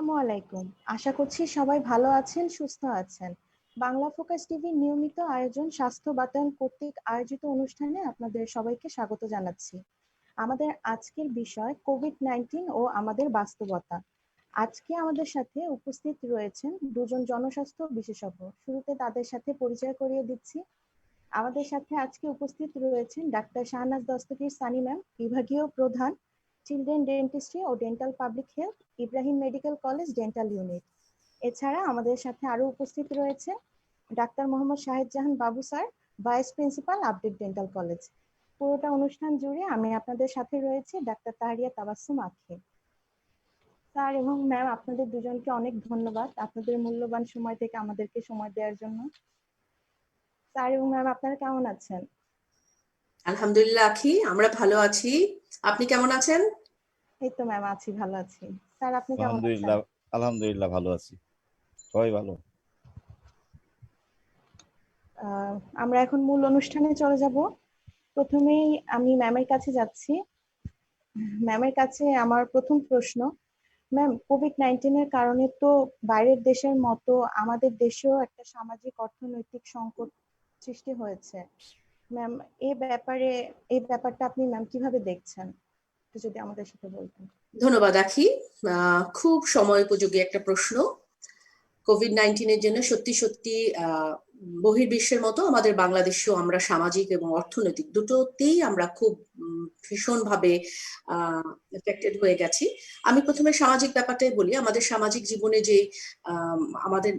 আসসালামু আলাইকুম। আশা করছি সবাই ভালো আছেন, সুস্থ আছেন। বাংলা ফোকাস টিভির নিয়মিত আয়োজন স্বাস্থ্য বাতায়ন কর্তৃক আয়োজিত অনুষ্ঠানে আপনাদের সবাইকে স্বাগত জানাচ্ছি। আমাদের আজকের বিষয় কোভিড-19 ও আমাদের বাস্তবতা। আজকে আমাদের সাথে উপস্থিত রয়েছেন দুজন জনস্বাস্থ্য বিশেষজ্ঞ। শুরুতে তাদের সাথে পরিচয় করিয়ে দিচ্ছি। আমাদের সাথে আজকে উপস্থিত রয়েছেন ডাক্তার শাহনাজ দস্তগীর সানি ম্যাম, বিভাগীয় প্রধান, চিলড্রেন ডেন্টিস্ট্রি ও dental public health, Ibrahim medical college dental unit. এছাড়া আমাদের সাথে আরো উপস্থিত রয়েছে ডাক্তার মোহাম্মদ শাহেদ জাহান বাবু sir, vice principal, update dental college. পুরোটা অনুষ্ঠান জুড়ে আমি আপনাদের সাথে রয়েছে ডাক্তার তাহরিয়া তাবাসসুম আখি। স্যার এবং ম্যাম, আপনাদের দুজনকে অনেক ধন্যবাদ আপনাদের মূল্যবান সময় থেকে আমাদেরকে সময় দেওয়ার জন্য। স্যার এবং ম্যাম, আপনারা কেমন আছেন? আলহামদুলিল্লাহ আখি, আমরা ভালো আছি। আপনি কেমন আছেন? এই তো ম্যাম, আছি, ভালো আছি। স্যার, আপনি কেমন আছেন? আলহামদুলিল্লাহ ভালো আছি, সবাই ভালো। আমরা এখন মূল অনুষ্ঠানে চলে যাব। প্রথমেই আমি ম্যামের কাছে যাচ্ছি। ম্যামের কাছে আমার প্রথম প্রশ্ন, ম্যাম, কোভিড-19 এর কারণে তো বাইরের দেশের মতো আমাদের দেশেও একটা সামাজিক অর্থনৈতিক সংকট সৃষ্টি হয়েছে। ম্যাম, এই ব্যাপারটা আপনি ম্যাম কিভাবে দেখছেন, একটু যদি আমাদের সাথে বলতেন। ধন্যবাদ আখি, খুব সময় উপযোগী একটা প্রশ্ন। কোভিড-19 জন্য সত্যি সত্যি বহির্বিশ্বের মতো আমাদের বাংলাদেশেও আমরা সামাজিক এবং অর্থনৈতিক দুটোতেই আমরা খুব ভীষণভাবে এফেক্টেড হয়ে গেছি। আমি প্রথমে সামাজিক ব্যাপারটাই বলি। আমাদের সামাজিক জীবনে যে আমাদের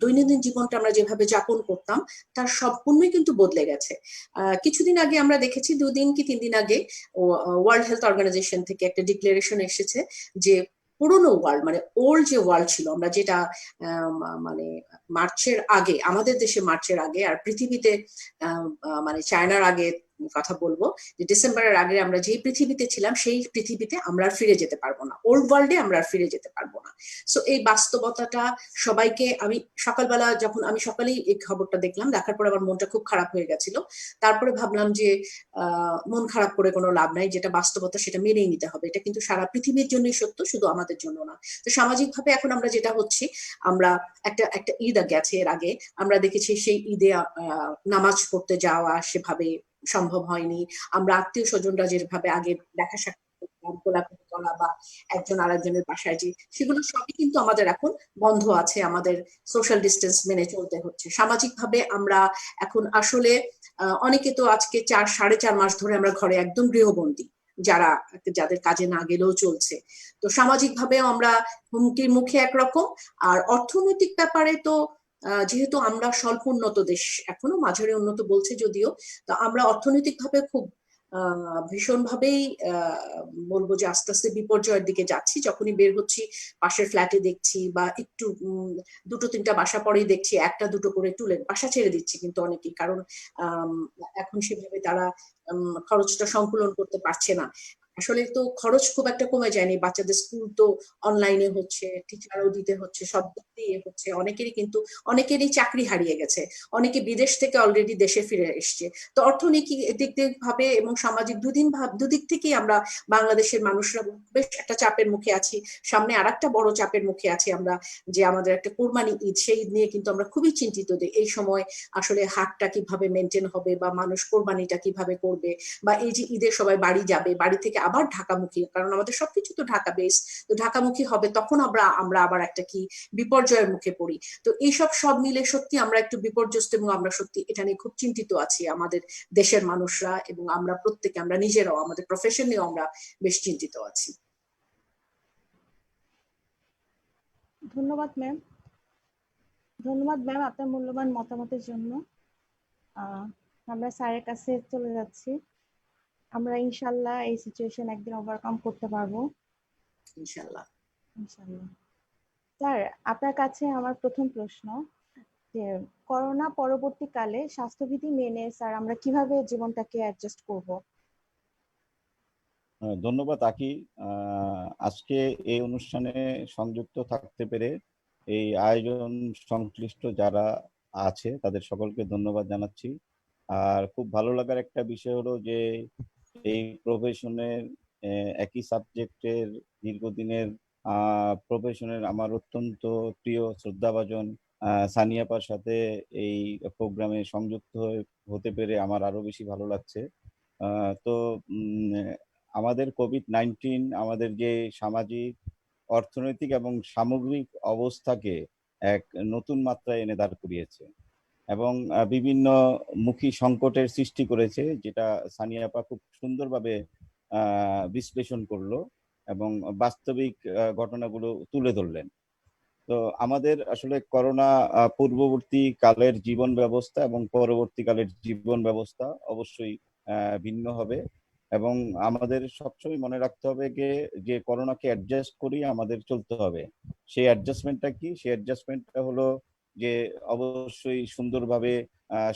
দৈনন্দিন জীবনটা আমরা যেভাবে যাপন করতাম তার সম্পূর্ণই কিন্তু বদলে গেছে। কিছুদিন আগে আমরা দেখেছি, 2 দিন কি 3 দিন আগে ওয়ার্ল্ড হেলথ অর্গানাইজেশন থেকে একটা ডিক্লারেশন এসেছে যে পুরোনো ওয়ার্ল্ড, মানে ওল্ড যে ওয়ার্ল্ড ছিল, আমরা যেটা মানে মার্চের আগে, আমাদের দেশে মার্চের আগে আর পৃথিবীতে মানে চায়নার আগে কথা বলবো, যে ডিসেম্বরের আগে আমরা যেই পৃথিবীতে ছিলাম সেই পৃথিবীতে আমরা আর ফিরে যেতে পারবো না, ওল্ড ওয়ার্ল্ডে আমরা আর ফিরে যেতে পারবো না। সো এই বাস্তবতাটা সবাইকে, আমি সকালবেলা যখন আমি সকালেই এই খবরটা দেখলাম, দেখার পর আমার মনটা খুব খারাপ হয়ে গেছিল। তারপরে ভাবলাম যে মন খারাপ করে কোনো লাভ নাই, যেটা বাস্তবতা সেটা মেনেই নিতে হবে। এটা কিন্তু সারা পৃথিবীর জন্যই সত্য, শুধু আমাদের জন্য না। তো সামাজিকভাবে এখন আমরা যেটা হচ্ছি, আমরা একটা ঈদ গেছে এর আগে, আমরা দেখেছি সেই ঈদে নামাজ পড়তে যাওয়া সেভাবে সম্ভব হয়নি। আমরা আত্মীয় স্বজনরা যেভাবে আগে দেখা সাক্ষাৎ করতাম, কোলাকুলি করা বা একজন আরেকজনের বাসায় যে, সেগুলো সবই কিন্তু আমাদের এখন বন্ধ আছে। আমাদের সোশ্যাল ডিস্টেন্স মেনে চলতে হচ্ছে। সামাজিকভাবে আমরা এখন আসলে অনেকে তো আজকে 4-4.5 মাস ধরে আমরা ঘরে একদম গৃহবন্দী, যাদের কাজে না গেলেও চলছে। তো সামাজিক ভাবেও আমরা হুমকির মুখে একরকম, আর অর্থনৈতিক ব্যাপারে তো যেহেতু আমরা স্বল্প উন্নত দেশ, এখনো মাঝারি উন্নত বলছে যদিও, তো আমরা অর্থনৈতিক ভাবে খুব ভীষণ ভাবেই বলবো যে আস্তে আস্তে বিপর্যয়ের দিকে যাচ্ছি। যখনই বের হচ্ছি পাশের ফ্ল্যাটে দেখছি, বা একটু 2-3টা বাসা পরেই দেখছি একটা দুটো করে তুলে বাসা ছেড়ে দিচ্ছি কিন্তু অনেকেই, কারণ এখন সেভাবে তারা খরচটা সংকুলন করতে পারছে না। আসলে তো খরচ খুব একটা কমে যায়নি, বাচ্চাদের স্কুল তো অনলাইনে হচ্ছে, টিচারও দিতে হচ্ছে, সব দিক দিয়ে হচ্ছে। অনেকেরই চাকরি হারিয়ে গেছে, অনেকে বিদেশ থেকে অলরেডি দেশে ফিরে এসছে। তো অর্থনৈতিক ভাবে এবং সামাজিক দুদিক থেকেই আমরা বাংলাদেশের মানুষরা বেশ একটা চাপের মুখে আছি। সামনে আরেকটা বড় চাপের মুখে আছি আমরা, যে আমাদের একটা কোরবানি ঈদ, সেই ঈদ নিয়ে কিন্তু আমরা খুবই চিন্তিত যে এই সময় আসলে হাটটা কিভাবে মেনটেন হবে, বা মানুষ কোরবানিটা কিভাবে করবে, বা এই যে ঈদের সবাই বাড়ি যাবে, বাড়ি থেকে আবার ঢাকামুখী, কারণ আমাদের সবকিছু তো ঢাকা বেস, তো ঢাকামুখী হবে, তখন আমরা আবার একটা কি বিপর্যয়ের মুখে পড়ি। তো এইসব সব মিলে সত্যি আমরা একটু বিপর্যস্ত, এবং আমরা সত্যি এটা নিয়ে খুব চিন্তিত আছি, আমাদের দেশের মানুষরা এবং আমরা প্রত্যেকে, আমরা নিজেরাও, আমাদের প্রফেশন নিয়েও আমরা বেশ চিন্তিত আছি। ধন্যবাদ ম্যাম। আপনার মূল্যবান মতামতের জন্য। আমরা স্যারের কাছে চলে যাচ্ছি। আমরা ইনশাল্লাহ এই সিচুয়েশন একদিন ওভারকাম করতে পারবো, ইনশাল্লাহ। স্যার, আপনার কাছে আমার প্রথম প্রশ্ন, যে করোনা পরবর্তীকালে স্বাস্থ্যবিধি মেনে স্যার আমরা কিভাবে জীবনটাকে অ্যাডজাস্ট করব? ধন্যবাদ আকি। আজকে এই অনুষ্ঠানে সংযুক্ত থাকতে পেরে এই আয়োজন সংশ্লিষ্ট যারা আছে তাদের সকলকে ধন্যবাদ জানাচ্ছি। আর খুব ভালো লাগার একটা বিষয় হলো যে এই প্রফেশনের একই সাবজেক্টের দীর্ঘদিনের প্রফেশনের আমার অত্যন্ত প্রিয় শ্রদ্ধাভাজন সানিয়াপার সাথে এই প্রোগ্রামে সংযুক্ত হতে পেরে আমার আরো বেশি ভালো লাগছে। তো আমাদের কোভিড-19 আমাদের যে সামাজিক, অর্থনৈতিক এবং সামগ্রিক অবস্থাকে এক নতুন মাত্রায় এনে দাঁড় করিয়েছে এবং বিভিন্ন মুখী সংকটের সৃষ্টি করেছে, যেটা সানিয়া আপা খুব সুন্দরভাবে বিশ্লেষণ করলো এবং বাস্তবিক ঘটনাগুলো তুলে ধরলেন। তো আমাদের আসলে করোনা পূর্ববর্তী কালের জীবন ব্যবস্থা এবং পরবর্তী কালের জীবন ব্যবস্থা অবশ্যই ভিন্ন হবে এবং আমাদের সবসময় মনে রাখতে হবে যে করোনাকে অ্যাডজাস্ট করি আমাদের চলতে হবে। সেই অ্যাডজাস্টমেন্টটা কি? সেই অ্যাডজাস্টমেন্টটা হলো যে অবশ্যই সুন্দরভাবে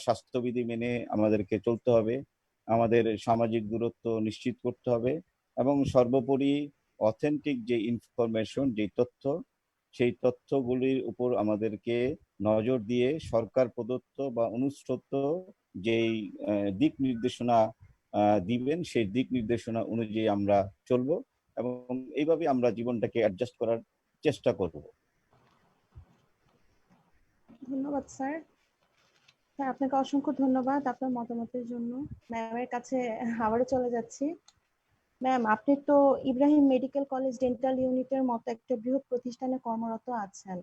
স্বাস্থ্যবিধি মেনে আমাদেরকে চলতে হবে, আমাদের সামাজিক দূরত্ব নিশ্চিত করতে হবে এবং সর্বোপরি অথেন্টিক যে ইনফরমেশন, যে তথ্য, সেই তথ্যগুলির উপর আমাদেরকে নজর দিয়ে সরকার প্রদত্ত বা অনুসৃত যেই দিক নির্দেশনা দিবেন, সেই দিক নির্দেশনা অনুযায়ী আমরা চলবো এবং এইভাবে আমরা জীবনটাকে অ্যাডজাস্ট করার চেষ্টা করব। ধন্যবাদ স্যার। স্যার আপনাকে অসংখ্য ধন্যবাদ আপনার মতামতের জন্য। ম্যামের কাছে আবারও চলে যাচ্ছি। ম্যাম, আপনি তো ইব্রাহিম মেডিকেল কলেজ ডেন্টাল ইউনিটের মতো একটা বৃহৎ প্রতিষ্ঠানে কর্মরত আছেন।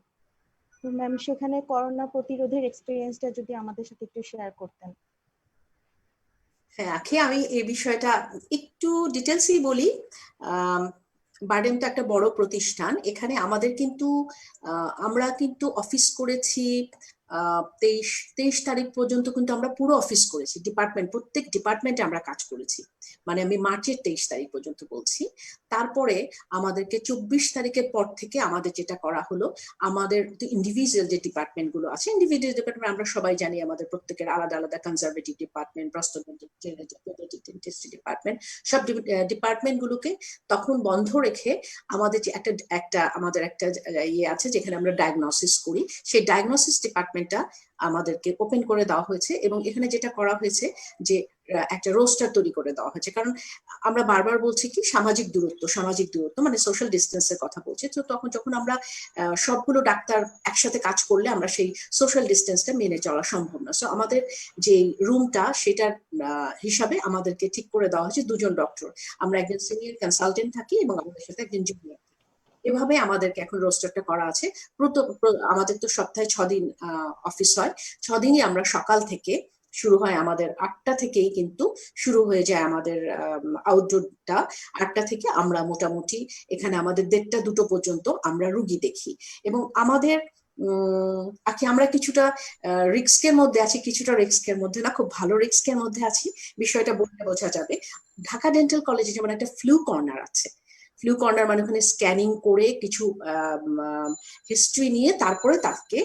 তো ম্যাম, সেখানে করোনা প্রতিরোধের এক্সপিরিয়েন্সটা যদি আমাদের সাথে একটু শেয়ার করতেন। হ্যাঁ আখি, আমি এই বিষয়টা একটু ডিটেলসই বলি। বারডেম তো একটা বড় প্রতিষ্ঠান, এখানে আমাদের কিন্তু আমরা কিন্তু অফিস করেছি 23 তারিখ পর্যন্ত, কিন্তু আমরা পুরো অফিস করেছি, প্রত্যেক ডিপার্টমেন্টে আমরা কাজ করেছি। মানে আমি মার্চের 23 তারিখ পর্যন্ত বলছি। তারপরে আমাদেরকে 24 তারিখের পর থেকে আমাদের যেটা করা হলো, আমাদের ইন্ডিভিজুয়াল যে ডিপার্টমেন্ট গুলো আছে, ইন্ডিভিজুয়াল ডিপার্টমেন্ট আমরা সবাই জানি, আমাদের প্রত্যেকের আলাদা আলাদা কনজারভেটিভ ডিপার্টমেন্ট, ডিপার্টমেন্ট, সব ডিপার্টমেন্ট গুলোকে তখন বন্ধ রেখে আমাদের যে আমাদের একটা ইয়ে আছে যেখানে আমরা ডায়াগনোসিস করি, সেই ডায়াগনোসিস ডিপার্টমেন্টটা আমাদেরকে ওপেন করে দেওয়া হয়েছে এবং এখানে যেটা করা হয়েছে যে একটা রোস্টার তৈরি করে দেওয়া হয়েছে। কারণ আমরা বারবার বলছি কি সামাজিক দূরত্ব মানে সোশ্যাল ডিস্টেন্সের কথা বলছি। তো তখন যখন আমরা সবগুলো ডাক্তার একসাথে কাজ করলে আমরা সেই সোশ্যাল ডিস্টেন্সটা মেনে চলা সম্ভব না। সো আমাদের যে রুমটা, সেটার হিসাবে আমাদেরকে ঠিক করে দেওয়া হয়েছে 2 জন ডক্টর। আমরা একজন সিনিয়র কনসালটেন্ট থাকি এবং আমাদের সাথে একজন জুনিয়র। এভাবে আমাদেরকে এখন রোস্টারটা করা আছে। আমাদের তো সপ্তাহে 6 দিন অফিস হয়, 6 দিনই আমরা সকাল থেকে শুরু হয় আমাদের 8টা থেকেই কিন্তু শুরু হয়ে যায় আমাদের আউটডোরটা। 8টা থেকে আমরা মোটামুটি এখানে আমাদের 1:30 2টো পর্যন্ত আমরা রুগী দেখি এবং আমাদের আমরা কিছুটা রিস্কের মধ্যে আছি, কিছুটা রিস্কের মধ্যে না, খুব ভালো রিস্কের মধ্যে আছি। বিষয়টা বলতে বোঝা যাবে। ঢাকা ডেন্টাল কলেজে যেমন একটা ফ্লু কর্নার আছে। ফ্লু কর্নার মানে ওখানে স্ক্যানিং করে কিছু হিস্ট্রি নিয়ে তারপরে তাকে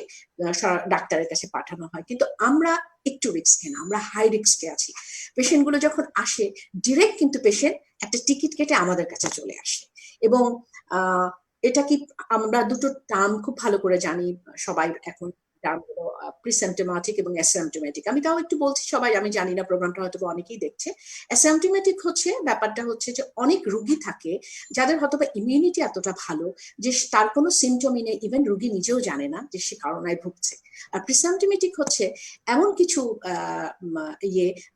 ডাক্তারের কাছে পাঠানো হয়। কিন্তু আমরা একটু রিস্কে না, আমরা হাই রিস্কে আছি। পেশেন্ট গুলো যখন আসে ডিরেক্ট কিন্তু পেশেন্ট একটা টিকিট কেটে আমাদের কাছে চলে আসে এবং এটা কি আমরা দুটো টার্ম খুব ভালো করে জানি সবাই এখন, টার্মগুলো প্রিসিম্পটোম্যাটিক এবং অ্যাসিম্পটোম্যাটিক। আমি তাও একটু বলছি, সবাই আমি জানি না, প্রোগ্রামটা হয়তো অনেকেই দেখছে। অ্যাসিম্পটোম্যাটিক হচ্ছে ব্যাপারটা হচ্ছে যে অনেক রুগী থাকে যাদের হয়তো বা ইমিউনিটি এতটা ভালো যে তার কোনো সিমটমই নেই, ইভেন রুগী নিজেও জানে না যে সে করোনায় ভুগছে। আর প্রিসিম্পটোম্যাটিক হচ্ছে এমন কিছু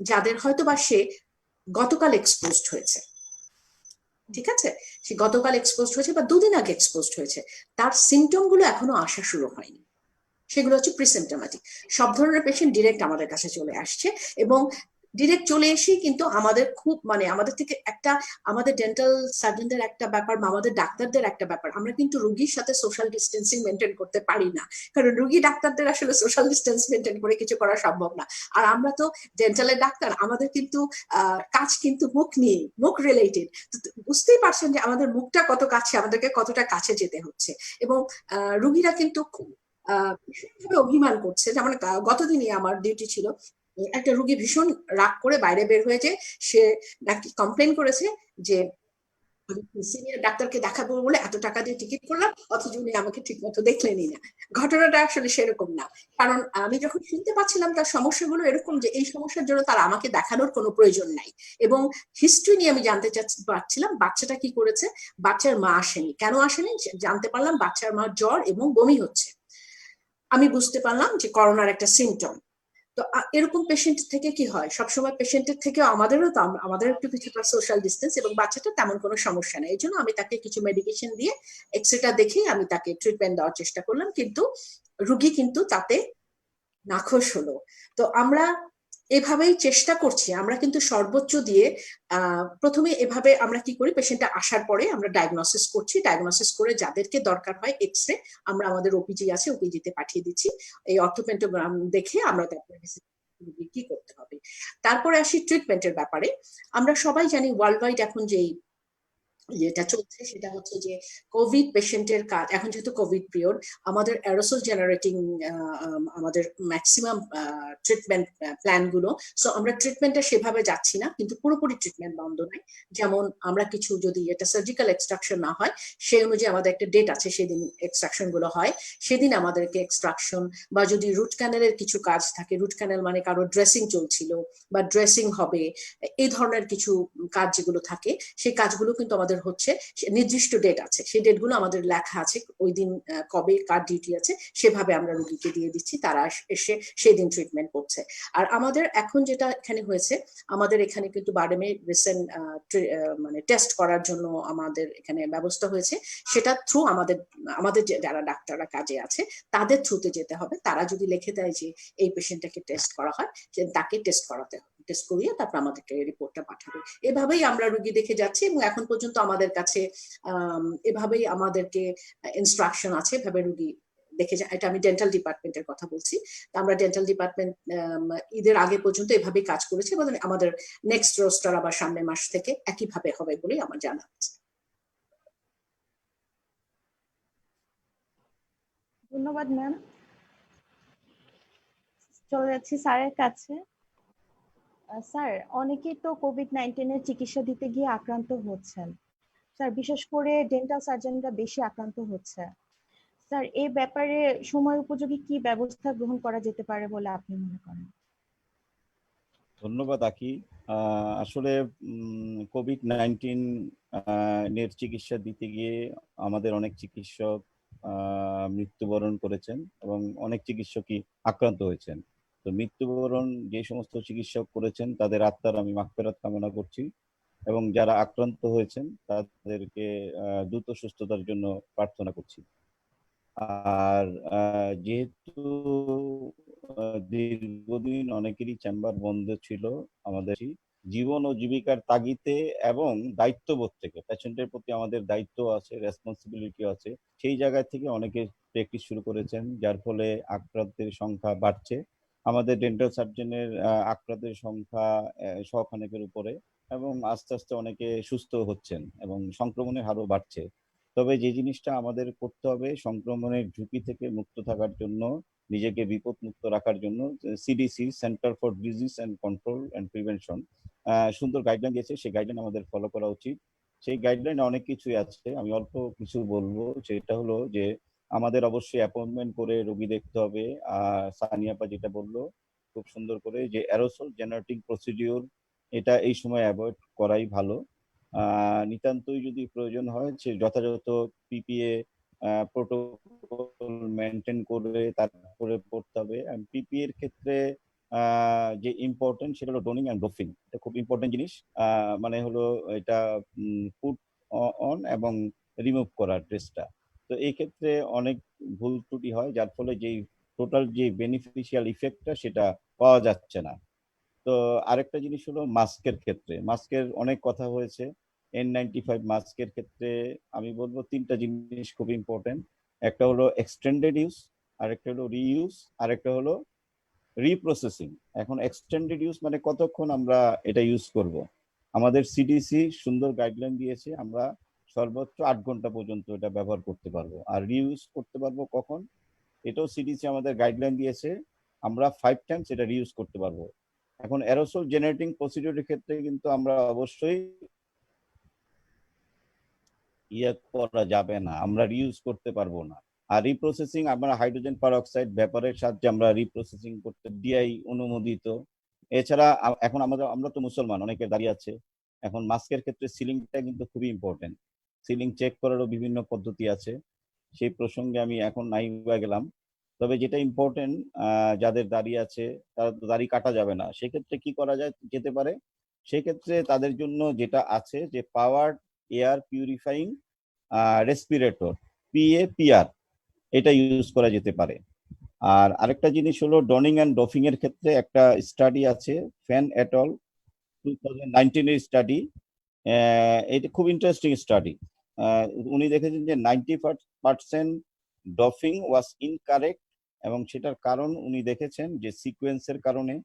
যাদের হয়তো বা সে গতকাল এক্সপোজড হয়েছে, ঠিক আছে, সে গতকাল এক্সপোজড হয়েছে বা 2 দিন আগে এক্সপোজড হয়েছে, তার সিমটম গুলো এখনো আসা শুরু হয়নি, সেগুলো হচ্ছে প্রিসিম্পটোম্যাটিক। সব ধরনের পেশেন্ট ডিরেক্ট আমাদের কাছে চলে আসছে এবং ডিরেক্ট চলে এসেই কিন্তু আমাদের খুব আমাদের থেকে আমাদের ডেন্টাল সার্জনদের একটা ব্যাপার বা আমাদের ডাক্তারদের একটা ব্যাপার, আমরা কিন্তু রুগীর সাথে সোশ্যাল ডিস্টেন্সিং মেনটেন করতে পারি না, কারণ রুগী ডাক্তারদের আসলে সোশ্যাল ডিস্টেন্স মেনটেন করে কিছু করা সম্ভব না। আর আমরা তো ডেন্টালের ডাক্তার, আমাদের কিন্তু কাজ কিন্তু মুখ রিলেটেড। বুঝতেই পারছেন যে আমাদের মুখটা কত কাছে, আমাদেরকে কতটা কাছে যেতে হচ্ছে এবং রুগীরা কিন্তু খুব অভিমান করছে। যেমন গতদিনই আমার ডিউটি ছিল, একটা রুগী ভীষণ রাগ করে বাইরে বের হয়ে যায়, সে নাকি কমপ্লেন করেছে যে আমি সিনিয়র ডাক্তারকে দেখাবো বলে এত টাকা দিয়ে টিকিট করলাম, অথচ উনি আমাকে ঠিক মতো দেখলেনই না। ঘটনাটা আসলে সেরকম না, কারণ আমি যখন শুনতে পাচ্ছিলাম তার সমস্যাগুলো এরকম যে এই সমস্যার জন্য তার আমাকে দেখানোর কোনো প্রয়োজন নাই, এবং হিস্ট্রি নিয়ে আমি জানতে পারছিলাম বাচ্চাটা কি করেছে। বাচ্চার মা আসেনি, কেন আসেনি জানতে পারলাম, বাচ্চার মা জ্বর এবং বমি হচ্ছে। আমি বুঝতে পারলাম যে করোনার একটা সিমটম। তো এরকম পেশেন্ট থেকে কি হয়, সবসময় পেশেন্টের থেকে আমাদেরও তো আমাদের একটু কিছুটা সোশ্যাল ডিস্টেন্স, এবং বাচ্চাটা তেমন কোনো সমস্যা নেই, এই জন্য আমি তাকে কিছু মেডিকেশন দিয়ে এক্সরেটা দেখেই আমি তাকে ট্রিটমেন্ট দেওয়ার চেষ্টা করলাম, কিন্তু রুগী কিন্তু তাতে নাখোশ হলো। তো আমরা এভাবেই চেষ্টা করছি, আমরা কিন্তু সর্বোচ্চ দিয়ে প্রথমে এভাবে আমরা কি করি, পেশেন্টটা আসার পরে আমরা ডায়াগনোসিস করছি, ডায়াগনোসিস করে যাদেরকে দরকার হয় এক্সরে আমরা আমাদের ওপিজি আছে, ওপিজিতে পাঠিয়ে দিচ্ছি। এই অর্থোপেন্টোগ্রাম দেখে আমরা তারপরে কি করতে হবে। তারপরে আসি ট্রিটমেন্টের ব্যাপারে। আমরা সবাই জানি ওয়ার্ল্ড ওয়াইড এখন যেই যেটা চলছে সেটা হচ্ছে যে কোভিড পেশেন্টের কাজ, এখন যেহেতু কোভিড পিরিয়ড, আমাদের অ্যারোসল জেনারেটিং আমাদের ম্যাক্সিমাম ট্রিটমেন্ট প্ল্যান গুলো, সো আমরা ট্রিটমেন্টটা সেভাবে যাচ্ছি না, কিন্তু পুরোপুরি ট্রিটমেন্ট বন্ধ নাই। যেমন আমরা কিছু যদি এটা সার্জিক্যাল এক্সট্রাকশন না হয় সেই অনুযায়ী আমাদের একটা ডেট আছে, সেদিন এক্সট্রাকশন গুলো হয়, সেদিন আমাদেরকে এক্সট্রাকশন, বা যদি রুট ক্যানেলের কিছু কাজ থাকে, রুট ক্যানেল মানে কারো ড্রেসিং চলছিল বা ড্রেসিং হবে, এই ধরনের কিছু কাজ যেগুলো থাকে সেই কাজগুলো কিন্তু আমাদের হচ্ছে, নির্দিষ্ট ডেট আছে, সেই ডেটগুলো আমাদের লেখা আছে, ওই দিন কবে কার ডিউটি আছে সেভাবে আমরা রুগীকে দিয়ে দিচ্ছি, তারা এসে সেই দিন ট্রিটমেন্ট করছে। আর আমাদের এখন যেটা এখানে হয়েছে, আমাদের এখানে কিন্তু বারডেমে রিসেন্ট মানে টেস্ট করার জন্য আমাদের এখানে ব্যবস্থা হয়েছে, সেটা থ্রু আমাদের আমাদের যারা ডাক্তাররা কাজে আছে তাদের থ্রুতে যেতে হবে। তারা যদি লিখে দেয় যে এই পেশেন্টটাকে টেস্ট করা হয়, তাকে টেস্ট করাতে হবে, টেস্ট করিয়ে তারপর আমাদেরকে রিপোর্টটা পাঠাবে। এভাবেই আমরা রুগী দেখে যাচ্ছি, এবং এখন পর্যন্ত আমাদের কাছে এভাবেই আমাদেরকে ইনস্ট্রাকশন আছে, এভাবে রুগী দেখে যায়। এটা আমি ডেন্টাল ডিপার্টমেন্টের কথা বলছি। আমরা ডেন্টাল ডিপার্টমেন্ট ঈদের আগে পর্যন্ত এভাবেই কাজ করেছি, এবং আমাদের নেক্সট রোস্টার আবার সামনের মাস থেকে একইভাবে হবে বলেই আমার জানা আছে। ধন্যবাদ ম্যাম। চলে যাচ্ছি স্যারের কাছে। স্যার, অনেকেই তো কোভিড-19 চিকিৎসা দিতে গিয়ে আক্রান্ত হচ্ছেন। স্যার, বিশেষ করে ডেন্টাল সার্জনরা বেশি আক্রান্ত হচ্ছে। স্যার, এই ব্যাপারে সময় উপযোগী কি ব্যবস্থা গ্রহণ করা যেতে পারে বলে আপনি মনে করেন? ধন্যবাদ আকি। আসলে কোভিড-19 এর চিকিৎসা দিতে গিয়ে আমাদের অনেক চিকিৎসক মৃত্যুবরণ করেছেন এবং অনেক চিকিৎসকই আক্রান্ত হয়েছেন। তো মৃত্যুবরণ যে সমস্ত চিকিৎসক করেছেন তাদের আত্মার আমি মাগফিরাত কামনা করছি, এবং যারা আক্রান্ত হয়েছেন তাদেরকে দ্রুত সুস্থতার জন্য প্রার্থনা করছি। আর যেহেতু দীর্ঘদিন অনেকেরই চেম্বার বন্ধ ছিল, আমাদের জীবন ও জীবিকার তাগিদে এবং দায়িত্ববোধ থেকে, পেশেন্টের প্রতি আমাদের দায়িত্ব আছে, রেসপন্সিবিলিটি আছে, সেই জায়গা থেকে অনেকে প্র্যাকটিস শুরু করেছেন, যার ফলে আক্রান্তের সংখ্যা বাড়ছে। আমাদের ডেন্টাল সার্জনের আক্রান্তের সংখ্যা শখানেকের উপরে, এবং আস্তে আস্তে অনেকে সুস্থ হচ্ছেন এবং সংক্রমণের হারও বাড়ছে। তবে যে জিনিসটা আমাদের করতে হবে, সংক্রমণের ঝুঁকি থেকে মুক্ত থাকার জন্য, নিজেকে বিপদ মুক্ত রাখার জন্য CDC, centre for disease and control and prevention সুন্দর গাইডলাইন দিয়েছে, সেই গাইডলাইন আমাদের ফলো করা উচিত। সেই গাইডলাইনে অনেক কিছুই আছে, আমি অল্প কিছু বলবো। সেটা হলো যে আমাদের অবশ্যই অ্যাপয়েন্টমেন্ট করে রোগী দেখতে হবে। সানিয়াপা যেটা বললো খুব সুন্দর করে, যে অ্যারোসল জেনারেটিং প্রসিডিওর, এটা এই সময় অ্যাভয়েড করাই ভালো। নিতান্তই যদি প্রয়োজন হয় সে যথাযথ পিপিএ প্রোটোকল মেনটেন করে তারপরে পড়তে হবে। পিপিএ এর ক্ষেত্রে যে ইম্পর্টেন্ট সেটা হলো ডোনিং অ্যান্ড ডোফিং, এটা খুব ইম্পর্টেন্ট জিনিস। মানে হলো এটা পুট অন এবং রিমুভ করার ড্রেসটা। তো এই ক্ষেত্রে অনেক ভুল ত্রুটি হয়, যার ফলে যেই টোটাল যে বেনিফিশিয়াল ইফেক্টটা সেটা পাওয়া যাচ্ছে না। তো আরেকটা জিনিস হলো মাস্কের ক্ষেত্রে, মাস্কের অনেক কথা হয়েছে। N95 মাস্কের ক্ষেত্রে আমি বলবো তিনটা জিনিস খুব ইম্পর্টেন্ট। একটা হলো এক্সটেন্ডেড ইউজ, আরেকটা হলো রিইউজ, আরেকটা হলো রিপ্রসেসিং। এখন এক্সটেন্ডেড ইউজ মানে কতক্ষণ আমরা এটা ইউজ করব। আমাদের সিডিসি সুন্দর গাইডলাইন দিয়েছে, আমরা সর্বোচ্চ 8 ঘন্টা পর্যন্ত এটা ব্যবহার করতে পারবো। আর রিইউজ করতে পারবো কখন, এটাও সিডিসি আমাদের গাইডলাইন দিয়েছে, আমরা 5 টাইমস এটা রিইউজ করতে পারবো। এখন অ্যারোসল জেনারেটিং প্রসিডিউরের ক্ষেত্রে কিন্তু আমরা অবশ্যই ইয়ে করা যাবে না, আমরা রিউজ করতে পারবো না। আর রিপ্রসেসিং আমরা হাইড্রোজেন পারঅক্সাইড ভ্যাপরের সাহায্যে আমরা রিপ্রসেসিং করতে ডিআই অনুমোদিত। এছাড়া এখন আমরা তো মুসলমান, অনেকে দাঁড়িয়ে আছে, এখন মাস্কের ক্ষেত্রে সিলিংটা কিন্তু খুবই ইম্পর্টেন্ট। সিলিং চেক করারও বিভিন্ন পদ্ধতি আছে, সেই প্রসঙ্গে আমি এখন নাই গেলাম। তবে যেটা ইম্পর্টেন্ট, যাদের দাঁড়িয়ে আছে তারা তো দাড়ি কাটা যাবে না, সেক্ষেত্রে কি করা যেতে পারে? সেক্ষেত্রে তাদের জন্য যেটা আছে যে পাওয়ার এয়ার পিউরিফাইং রেসপিরেটর, পিএপিআর, এটা ইউজ করা যেতে পারে। আর আরেকটা জিনিস হলো ডনিং অ্যান্ড ডফিং এর ক্ষেত্রে একটা স্টাডি আছে, ফ্যান এটল 2019 এর স্টাডি। এটা খুব ইন্টারেস্টিং স্টাডি। উনি দেখেছেন যে 90% ডফিং ওয়াজ ইনকারেক্ট, এবং সেটার কারণ উনি দেখেছেন যে সিকোয়েন্সের কারণে,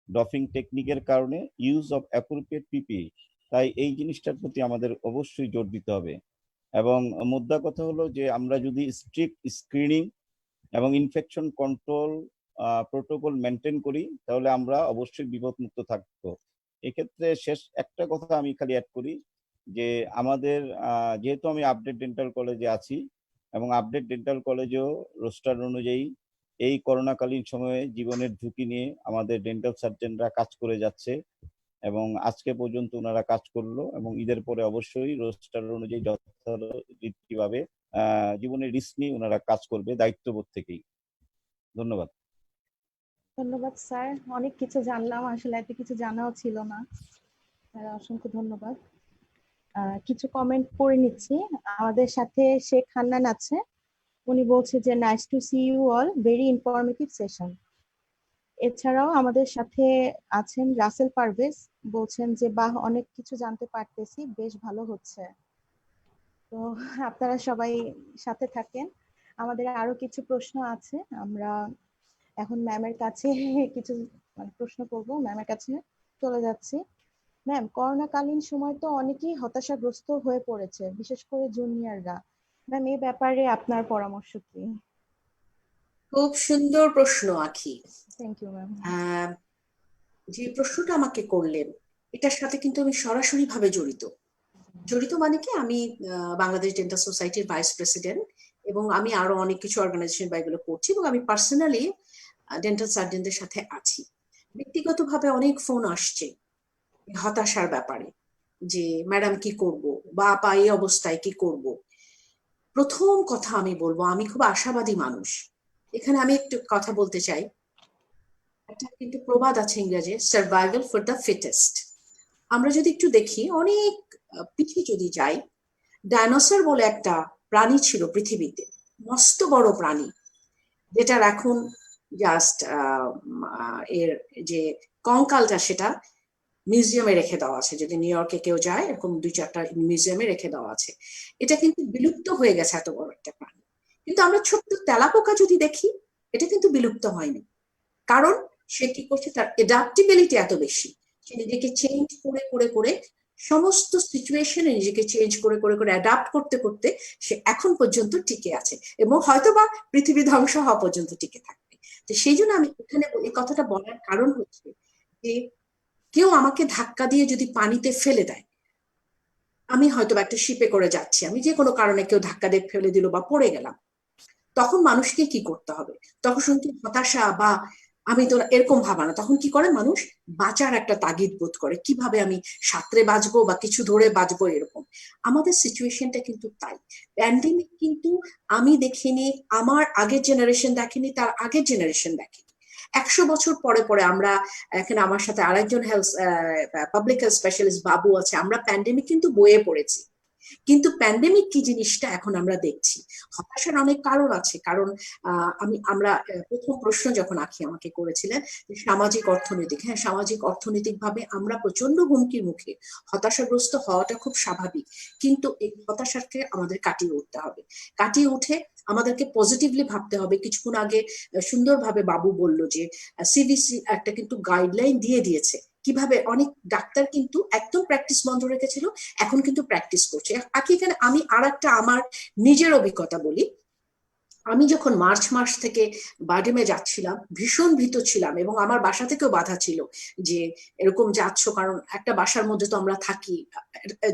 ডফিং টেকনিকের কারণে, ইউজ অফ অ্যাপ্রোপ্রিয়েট পিপিই। তাই এই জিনিসটার প্রতি আমাদের অবশ্যই জোর দিতে হবে। এবং মুদ্রা কথা হলো যে আমরা যদি স্ট্রিক্ট স্ক্রিনিং এবং ইনফেকশন কন্ট্রোল প্রোটোকল মেনটেন করি, তাহলে আমরা অবশ্যই বিপদমুক্ত থাকবো। এক্ষেত্রে শেষ একটা কথা আমি খালি অ্যাড করি যে আমাদের যেহেতু আমি আপডেট ডেন্টাল কলেজে আছি, এবং আপডেট ডেন্টাল কলেজেও রোস্টার অনুযায়ী এই করোনাকালীন সময়ে জীবনের ঝুঁকি নিয়ে আমাদের ডেন্টাল সার্জনরা কাজ করে যাচ্ছে, এবং আজকে পর্যন্ত ওনারা কাজ করলো, এবং ঈদের পরে অবশ্যই রোস্টার অনুযায়ী যথারীতিভাবে জীবনের রিস্ক নিয়ে ওনারা কাজ করবে দায়িত্ববোধ থেকেই। ধন্যবাদ। ধন্যবাদ স্যার, অনেক কিছু জানলাম, আসলে এত কিছু জানাও ছিল না। অসংখ্য ধন্যবাদ। কিছু কমেন্ট পড়ে নিচ্ছি। আমাদের সাথে শেখ হান্নান আছে, উনি বলছে যে nice to see you all, very informative session. এছাড়াও আমাদের সাথে আছেন রাসেল পারভেজ, বলছেন যে বাহ, অনেক কিছু জানতে পারতেছি, বেশ ভালো হচ্ছে। তো আপনারা সবাই সাথে থাকেন। আমাদের আরো কিছু প্রশ্ন আছে, আমরা এখন ম্যামের কাছে কিছু প্রশ্ন করবো, ম্যামের কাছে চলে যাচ্ছি। ম্যাম, করোনাকালীন সময় তো অনেকেই হতাশাগ্রস্ত হয়ে পড়েছে, বিশেষ করে জুনিয়ররা। ম্যাম, এই ব্যাপারে আপনার পরামর্শ কি? খুব সুন্দর প্রশ্ন আখি। Thank you ma'am. যে প্রশ্নটা আমাকে করলেন, এটার সাথে কিন্তু আমি সরাসরি ভাবে জড়িত। জড়িত মানে কি, আমি বাংলাদেশ ডেন্টাল সোসাইটির ভাইস প্রেসিডেন্ট, এবং আমি আরো অনেক কিছু অর্গানাইজেশন বা এগুলো করছি, এবং আমি পার্সোনালি ডেন্টাল সার্জনদের সাথে আছি। ব্যক্তিগতভাবে অনেক ফোন আসছে হতাশার ব্যাপারে, যে ম্যাডাম কি করব, বা আপা এই অবস্থায় কি করব। প্রথম কথা আমি বলবো, আমি খুব আশাবাদী মানুষ। এখানে আমি একটু কথা বলতে চাই। একটা কিন্তু প্রবাদ আছে ইংরেজি, সার্ভাইভাল ফর দ্য ফিটেস্ট। আমরা যদি একটু দেখি, অনেক পিছিয়ে যদি যাই, ডাইনোসর বলে একটা প্রাণী ছিল পৃথিবীতে, মস্ত বড় প্রাণী, যেটার এখন জাস্ট এর যে কঙ্কালটা, সেটা মিউজিয়ামে রেখে দেওয়া আছে। যদি নিউ ইয়র্কে কেউ যায়, এরকম 2-4টা মিউজিয়ামে রেখে দেওয়া আছে। এটা কিন্তু বিলুপ্ত হয়ে গেছে, এত বড় একটা প্রাণী। কিন্তু আমরা ছোট্ট তেলাপোকা যদি দেখি, এটা কিন্তু বিলুপ্ত হয়নি। কারণ সে কি করছে, তার এডাপ্টিবিলিটি এত বেশি। সে নিজেকে চেঞ্জ করে করে করে, সমস্ত সিচুয়েশনে নিজেকে চেঞ্জ করে করে করে অ্যাডাপ্ট করতে করতে সে এখন পর্যন্ত টিকে আছে, এবং হয়তোবা পৃথিবী ধ্বংস হওয়া পর্যন্ত টিকে থাকবে। তো সেই জন্য আমি এখানে এই কথাটা বলার কারণ হচ্ছে যে কেউ আমাকে ধাক্কা দিয়ে যদি পানিতে ফেলে দেয়, আমি হয়তো একটা শিপে করে যাচ্ছি, আমি যে কোনো কারণে কেউ ধাক্কা দিয়ে ফেলে দিল বা পড়ে গেলাম, তখন মানুষকে কি করতে হবে? তখন শুনতে হতাশা বা আমি তো এরকম ভাবানা, তখন কি করে মানুষ? বাঁচার একটা তাগিদ বোধ করে, কিভাবে আমি সাঁতরে বাঁচবো বা কিছু ধরে বাঁচবো, এরকম। আমাদের সিচুয়েশনটা কিন্তু তাই। প্যান্ডেমিক কিন্তু আমি দেখিনি, আমার আগের জেনারেশন দেখেনি, তার আগের জেনারেশন দেখেনি। 100 বছর পরে পরে আমরা, এখানে আমার সাথে আরেকজন হেলথ পাবলিক হেলথ স্পেশালিস্ট বাবু আছে, আমরা প্যান্ডেমিক কিন্তু বইয়ে পড়েছি। কিন্তু প্যান্ডেমিক কি জিনিসটা এখন আমরা দেখছি। হতাশার অনেক কারণ আছে, কারণ আমরা প্রথম প্রশ্ন যখন আখি আমাকে করেছিলেন, সামাজিক অর্থনৈতিক, হ্যাঁ, সামাজিক অর্থনৈতিক ভাবে আমরা প্রচন্ড হুমকির মুখে। হতাশাগ্রস্ত হওয়াটা খুব স্বাভাবিক, কিন্তু এই হতাশাকে আমাদের কাটিয়ে উঠতে হবে। কাটিয়ে উঠে আমাদেরকে পজিটিভলি ভাবতে হবে। কিছুক্ষণ আগে সুন্দরভাবে বাবু বলল যে সিডিসি একটা কিন্তু গাইডলাইন দিয়ে দিয়েছে, কিভাবে অনেক ডাক্তার কিন্তু একদম প্র্যাকটিস বন্ধ রেখেছিল, এখন কিন্তু প্র্যাকটিস করছে। এখানে আমি আর একটা আমার নিজের অভিজ্ঞতা বলি। আমি যখন মার্চ মাস থেকে বারডেমে যাচ্ছিলাম ভীষণ ভীত ছিলাম, এবং আমার বাসা থেকেও বাধা ছিল যে এরকম যাচ্ছ, কারণ একটা বাসার মধ্যে তো আমরা থাকি,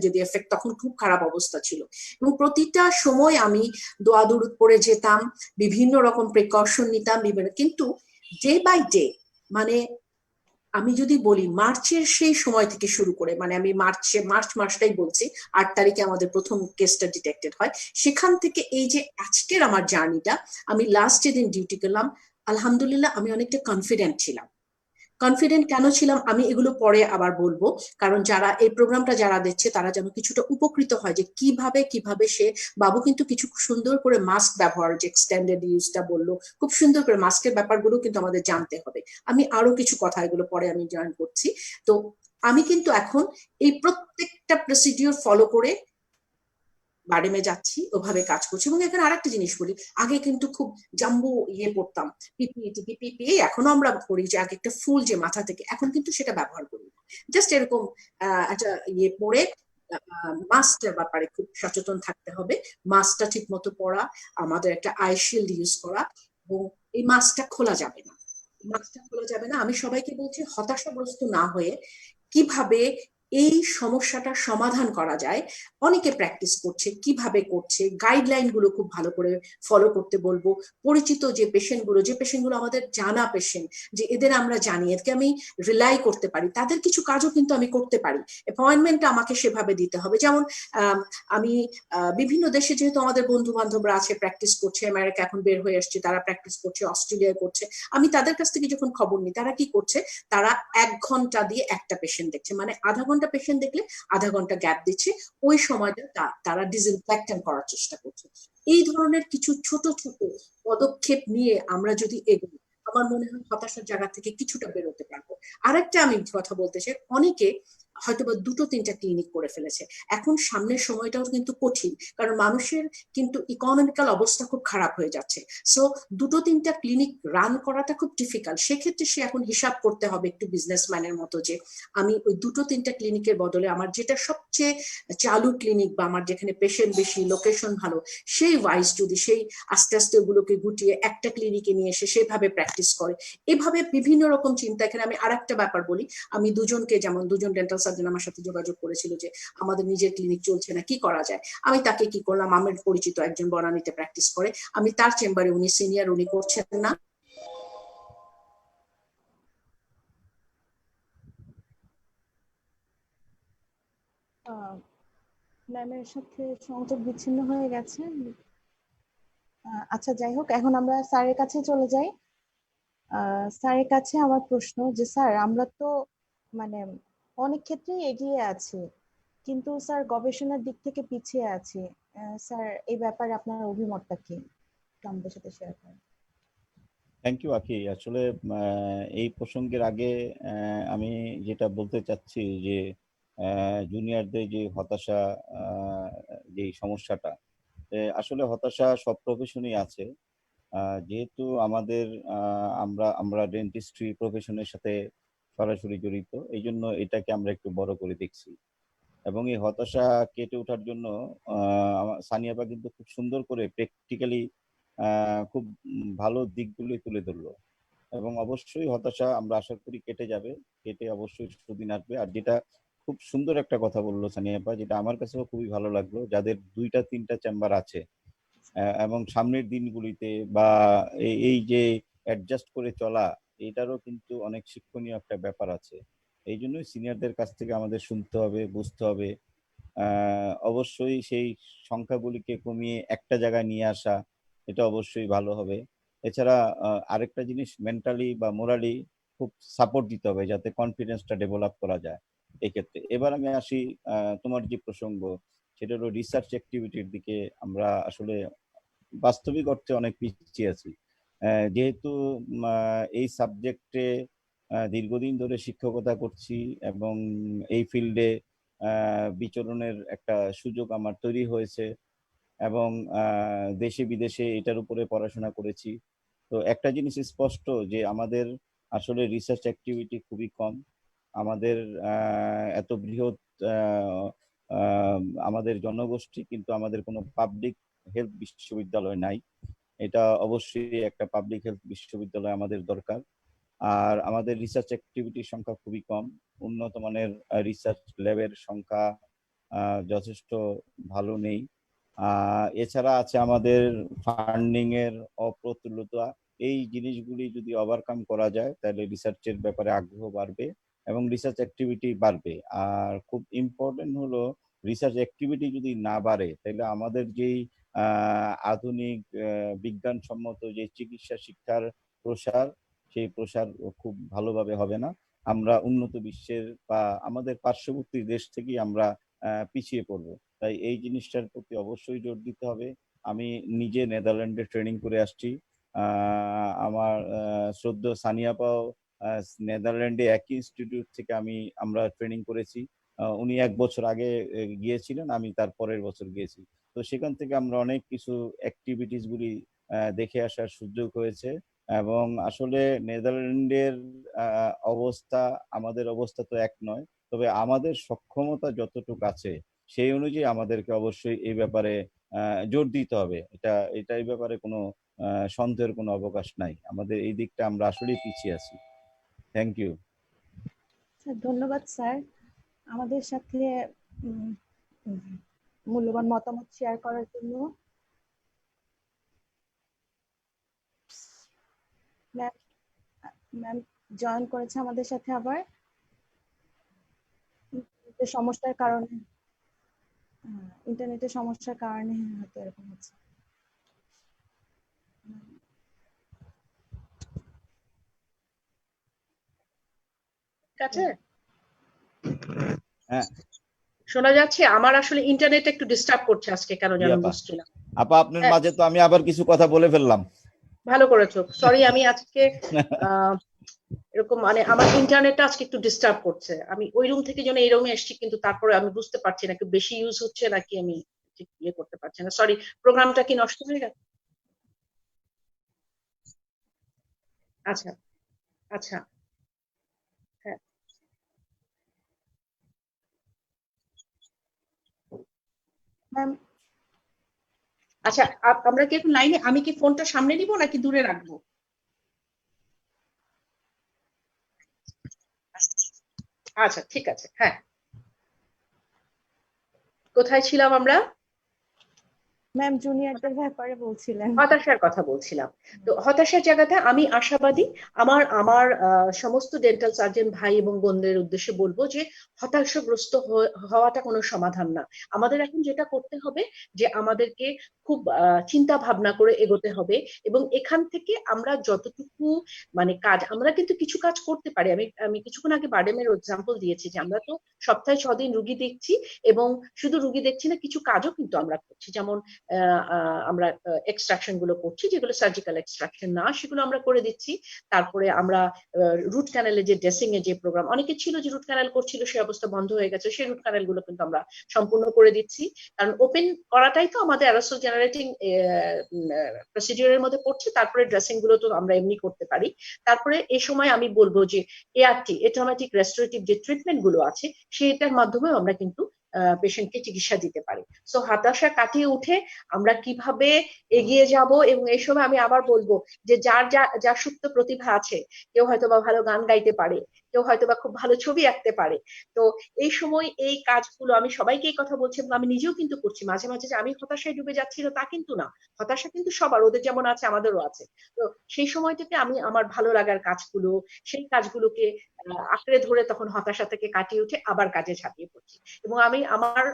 যদি এফেক্ট, তখন খুব খারাপ অবস্থা ছিল। এবং প্রতিটা সময় আমি দোয়া দুরুদ পড়ে যেতাম, বিভিন্ন রকম প্রিকশন নিতাম, বিভিন্ন, কিন্তু ডে বাই ডে, মানে আমি যদি বলি মার্চের সেই সময় থেকে শুরু করে, মানে আমি মার্চ মাসটাই বলছি, 8 তারিখে আমাদের প্রথম কেসটা ডিটেক্টেড হয়, সেখান থেকে এই যে আজকের আমার জার্নিটা, আমি লাস্ট যেদিন ডিউটি করলাম, আলহামদুলিল্লাহ আমি অনেকটা কনফিডেন্ট ছিলাম। কনফিডেন্ট কেন ছিলাম আমি এগুলো পরে আবার বলবো, কারণ যারা এই প্রোগ্রামটা যারা দিচ্ছে তারা যেন কিছুটা উপকৃত হয় যে কিভাবে কিভাবে সে, বাবু কিন্তু কিছু সুন্দর করে মাস্ক ব্যবহার, যে এক্সটেন্ডেড ইউজটা বললো, খুব সুন্দর করে মাস্কের ব্যাপারগুলো কিন্তু আমাদের জানতে হবে। আমি আরো কিছু কথা এগুলো পরে আমি জয়েন করছি। তো আমি কিন্তু এখন এই প্রত্যেকটা প্রসিডিওর ফলো করে বারেমে যাচ্ছি, ওভাবে কাজ করছি। এবং এখানে আরেকটা জিনিস বলি, আগে কিন্তু খুব জাম্বু ইয়ে পড়তাম, পিপিই, এখনো আমরা করি যে আগে একটা ফুল যে মাথা থেকে, এখন কিন্তু সেটা ব্যবহার করি না। জাস্ট এরকম একটা ইয়ে পরে, মাস্কটার ব্যাপারে খুব সচেতন থাকতে হবে। মাস্কটা ঠিক মতো পরা, আমাদের একটা আই শিল্ড ইউজ করা, এবং এই মাস্কটা খোলা যাবে না, মাস্কটা খোলা যাবে না। আমি সবাইকে বলছি হতাশাগ্রস্ত না হয়ে কিভাবে এই সমস্যাটা সমাধান করা যায়, অনেকে প্র্যাকটিস করছে, কিভাবে করছে, গাইডলাইন গুলো খুব ভালো করে ফলো করতে বলবো। পরিচিত যে পেশেন্ট গুলো আমাদের জানা পেশেন্ট, যে এদের আমরা জানি, এদেরকে আমি রিলাই করতে পারি, তাদের কিছু কাজও কিন্তু আমি করতে পারি। অ্যাপয়েন্টমেন্টটা আমাকে সেভাবে দিতে হবে। যেমন আমি বিভিন্ন দেশে যেহেতু আমাদের বন্ধু বান্ধবরা আছে, প্র্যাকটিস করছে, আমেরিকা এখন বের হয়ে আসছে, তারা প্র্যাকটিস করছে, অস্ট্রেলিয়ায় করছে, আমি তাদের কাছ থেকে যখন খবর নিই, তারা কি করছে, তারা 1 ঘন্টা দিয়ে একটা পেশেন্ট দেখছে, মানে আধা ঘন্টা পেশেন্ট দেখলে আধা ঘন্টা গ্যাপ দিচ্ছে, ওই সময়টা তারা ডিসইনফেক্টেন্ট করার চেষ্টা করছে। এই ধরনের কিছু ছোট ছোট পদক্ষেপ নিয়ে আমরা যদি এগোই, আমার মনে হয় হতাশার জায়গা থেকে কিছুটা বেরোতে পারবো। আরেকটা আমি কথা বলতে চাই, অনেকে হয়তোবা 2-3টা ক্লিনিক করে ফেলেছে। এখন সামনের সময়টাও কিন্তু কঠিন, কারণ মানুষের কিন্তু ইকোনমিক্যাল অবস্থা খুব খারাপ হয়ে যাচ্ছে। সো 2-3টা ক্লিনিক রান করাটা খুব ডিফিকাল্ট। সেক্ষেত্রে সে এখন হিসাব করতে হবে একটু বিজনেসম্যানের মতো, যে আমি ওই 2-3টা ক্লিনিকের বদলে আমার যেটা সবচেয়ে চালু ক্লিনিক, বা আমার যেখানে পেশেন্ট বেশি, লোকেশন ভালো, সেই ওয়াইজ যদি সেই আস্তে আস্তে ওগুলোকে গুটিয়ে একটা ক্লিনিকে নিয়ে এসে সেভাবে প্র্যাকটিস করে, এভাবে বিভিন্ন রকম চিন্তা। এখানে আমি আরেকটা ব্যাপার বলি, আমি যেমন দুজন ডেন্টাল সার্জন আমার সাথে যোগাযোগ করেছিল যে আমাদের নিজের ক্লিনিক চলছে না, কি করা যায়। আমি তাকে কি করলাম, আমার পরিচিত একজন বনানীতে প্র্যাকটিস করে, আমি তার চেম্বারে, উনি সিনিয়র, উনি করছেন না, ম্যামের সাথে সংযোগ বিচ্ছিন্ন হয়ে গেছে। আচ্ছা, যাই হোক, এখন আমরা স্যারের কাছে চলে যাই। স্যারের কাছে আমার প্রশ্ন যে স্যার, আমরা তো মানে অনেক ক্ষেত্রেই এগিয়ে আছি, কিন্তু স্যার গবেষণার দিক থেকে পিছিয়ে আছি। স্যার, এই ব্যাপারে আপনার অভিমতটা কি, একটু আমাদের সাথে শেয়ার করেন। থ্যাংক ইউ আখি। আসলে এই প্রসঙ্গের আগে আমি যেটা বলতে চাচ্ছি যে জুনিয়রদের যে হতাশা, আহ, যে সমস্যাটা, আসলে হতাশা সব প্রফেশনেই আছে। যেহেতু আমাদের আমরা আমরা ডেন্টিস্ট্রি প্রফেশনের সাথে সরাসরি জড়িত, এই জন্য এটাকে আমরা একটু বড় করে দেখছি। এবং এই হতাশা কেটে ওঠার জন্য সানিয়াপা কিন্তু খুব সুন্দর করে প্র্যাকটিক্যালি খুব ভালো দিকগুলোই তুলে ধরলো। এবং অবশ্যই হতাশা আমরা আশা করি কেটে যাবে, কেটে অবশ্যই সুদিন আসবে। আর যেটা খুব সুন্দর একটা কথা বললো সানিয়াপা, যেটা আমার কাছেও খুবই ভালো লাগলো, যাদের 2-3টা চেম্বার আছে এবং সামনের দিনগুলিতে বা এই যে অ্যাডজাস্ট করে চলা, এটারও কিন্তু অনেক শিক্ষণীয় একটা ব্যাপার আছে। এই জন্যই সিনিয়রদের কাছ থেকে আমাদের শুনতে হবে, বুঝতে হবে। অবশ্যই সেই সংখ্যাগুলিকে কমিয়ে একটা জায়গায় নিয়ে আসা, এটা অবশ্যই ভালো হবে। এছাড়া আরেকটা জিনিস, মেন্টালি বা মোরালি খুব সাপোর্ট দিতে হবে যাতে কনফিডেন্সটা ডেভেলপ করা যায় এক্ষেত্রে। এবার আমি আসি তোমার যে প্রসঙ্গ, সেটা হলো রিসার্চ অ্যাক্টিভিটির দিকে। আমরা আসলে বাস্তবিক অর্থে অনেক পিছিয়ে আছি। যেহেতু এই সাবজেক্টে দীর্ঘদিন ধরে শিক্ষকতা করছি এবং এই ফিল্ডে বিচরণের একটা সুযোগ আমার তৈরি হয়েছে, এবং দেশে বিদেশে এটার উপরে পড়াশোনা করেছি। তো একটা জিনিস স্পষ্ট যে আমাদের আসলে রিসার্চ অ্যাক্টিভিটি খুবই কম। আমাদের এত বৃহৎ আহ, আহ, আমাদের জনগোষ্ঠী, কিন্তু আমাদের কোনো পাবলিক হেলথ বিশ্ববিদ্যালয় নাই। এটা অবশ্যই একটা পাবলিক হেলথ বিশ্ববিদ্যালয় আমাদের দরকার। আর আমাদের রিসার্চ অ্যাক্টিভিটির সংখ্যা খুবই কম। উন্নত মানের রিসার্চ ল্যাবের সংখ্যা যথেষ্ট ভালো নেই। এছাড়া আছে আমাদের ফান্ডিং এর অপ্রতুলতা। এই জিনিসগুলি যদি ওভারকাম করা যায় তাহলে রিসার্চের ব্যাপারে আগ্রহ বাড়বে এবং রিসার্চ অ্যাক্টিভিটি বাড়বে। আর খুব ইম্পর্টেন্ট হলো রিসার্চ অ্যাক্টিভিটি যদি না বাড়ে তাহলে আমাদের যেই আধুনিক বিজ্ঞানসম্মত যে চিকিৎসা শিক্ষার প্রসার, সেই প্রসার খুব ভালোভাবে হবে না। আমরা উন্নত বিশ্বের বা আমাদের পার্শ্ববর্তী দেশ থেকেই আমরা পিছিয়ে পড়বো। তাই এই জিনিসটার প্রতি অবশ্যই জোর দিতে হবে। আমি নিজে নেদারল্যান্ডে ট্রেনিং করে আসছি। আমার শ্রদ্ধেয় সানিয়াপাও নেদারল্যান্ডে একই ইনস্টিটিউট থেকে আমরা ট্রেনিং করেছি। উনি 1 বছর আগে গিয়েছিলেন, আমি তার পরের বছর গিয়েছি। তো সেখান থেকে আমরা অনেক কিছু অ্যাক্টিভিটিস গুলি দেখে আসার সুযোগ হয়েছে এবং আসলে নেদারল্যান্ডের অবস্থা আমাদের অবস্থা তো এক নয়, তবে আমাদের সক্ষমতা যতটুকু আছে সেই অনুযায়ী আমাদেরকে অবশ্যই এই ব্যাপারে জোর দিতে হবে। এটা এই ব্যাপারে কোনো সন্দেহের কোনো অবকাশ নাই। আমাদের এই দিকটা আমরা আসলেই পিছিয়ে আছি। Thank you. ধন্যবাদ স্যার আমাদের সাথে মূল্যবান মতামত শেয়ার করার জন্য। ম্যাম জয়েন করেছে আমাদের সাথে আবার ইন্টারনেটের সমস্যার কারণে হয়তো এরকম হচ্ছে। ঠিক আছে, হ্যাঁ শোনা যাচ্ছে? আমার আসলে ইন্টারনেট একটু ডিস্টার্ব করছে আজকে, কেন যেন বুঝছি না। আপা, আপনার মাঝে তো আমি আবার কিছু কথা বলে ফেললাম। ভালো করেছো, সরি। আমি আজকে এরকম মানে আমার ইন্টারনেটটা আজকে একটু ডিস্টার্ব করছে। আমি ওই রুম থেকে যেন এই রুমে এসেছি, কিন্তু তারপরে আমি বুঝতে পারছি না একটু বেশি ইউজ হচ্ছে নাকি আমি ঠিক ইয়ে করতে পারছি না। সরি, প্রোগ্রামটা কি নষ্ট হয়ে গেছে? আচ্ছা আচ্ছা, হ্যাঁ ম্যাম আচ্ছা, আমরা কি এখন লাইনে? আমি কি ফোনটা সামনে নিব নাকি দূরে রাখবো? আচ্ছা ঠিক আছে, হ্যাঁ। কোথায় ছিলাম আমরা? ম্যাম জুনিয়রদের ব্যাপারে বলছিলেন। হতাশার কথা বলছিলাম। তো হতাশার জায়গাটা আমি আশাবাদী। আমার আমার সমস্ত ডেন্টাল সার্জন ভাই এবং বোনদের উদ্দেশ্যে বলবো যে হতাশাগ্রস্ত হওয়াটা কোনো সমাধান না। আমাদের এখন যেটা করতে হবে যে আমাদেরকে খুব চিন্তা ভাবনা করে এগোতে হবে এবং এখান থেকে আমরা যতটুকু মানে কাজ, আমরা কিন্তু কিছু কাজ করতে পারি। আমি কিছুক্ষণ আগে বারডেমের এক্সাম্পল দিয়েছি যে আমরা তো সপ্তাহে 6 দিন রুগী দেখছি এবং শুধু রুগী দেখছি না, কিছু কাজও কিন্তু আমরা করছি। যেমন আমরা এক্সট্রাকশন গুলো করছি, যেগুলো সার্জিক্যাল এক্সট্রাকশন না, সেগুলো আমরা করে দিচ্ছি। তারপরে আমরা রুট ক্যানেলে যে ড্রেসিং এর যে প্রোগ্রাম, অনেকে ছিল যে রুট ক্যানেল করছিল, সেই অবস্থা বন্ধ হয়ে গেছে, সেই রুট ক্যানেল গুলো কিন্তু আমরা সম্পূর্ণ করে দিচ্ছি। কারণ ওপেন করাটাই তো আমাদের অ্যারোসল জেনারেটিং প্রসিডিউরের মধ্যে পড়ছে। তারপরে ড্রেসিং গুলো তো আমরা এমনি করতে পারি। তারপরে এই সময় আমি বলবো যে এআরটি, অটোমেটিক রেস্টোরেটিভ যে ট্রিটমেন্ট গুলো আছে, সেটার মাধ্যমে আমরা কিন্তু পেশেন্টকে চিকিৎসা দিতে পারি। সো হতাশা কাটিয়ে উঠে আমরা কিভাবে এগিয়ে যাব। এবং এই সময় আমি আবার বলবো যে যার সুপ্ত প্রতিভা আছে, কেউ হয়তো বা ভালো গান গাইতে পারে, কেউ হয়তো বা খুব ভালো ছবি আঁকতে পারে। তো এই সময় এই কাজগুলো আমি সবাইকে এই কথা বলছি এবং আমি নিজেও কিন্তু করছি মাঝে মাঝে। যে আমি হতাশায় ডুবে যাচ্ছি তা কিন্তু না, হতাশা কিন্তু সবার, ওদের যেমন আছে আমাদেরও আছে। তো সেই সময়টাতে আমি আমার ভালো লাগার কাজগুলো, সেই কাজগুলোকে আঁকড়ে ধরে তখন হতাশা থেকে কাটিয়ে উঠে আবার কাজে ঝাঁপিয়ে পড়ছি। এবং আমি আমার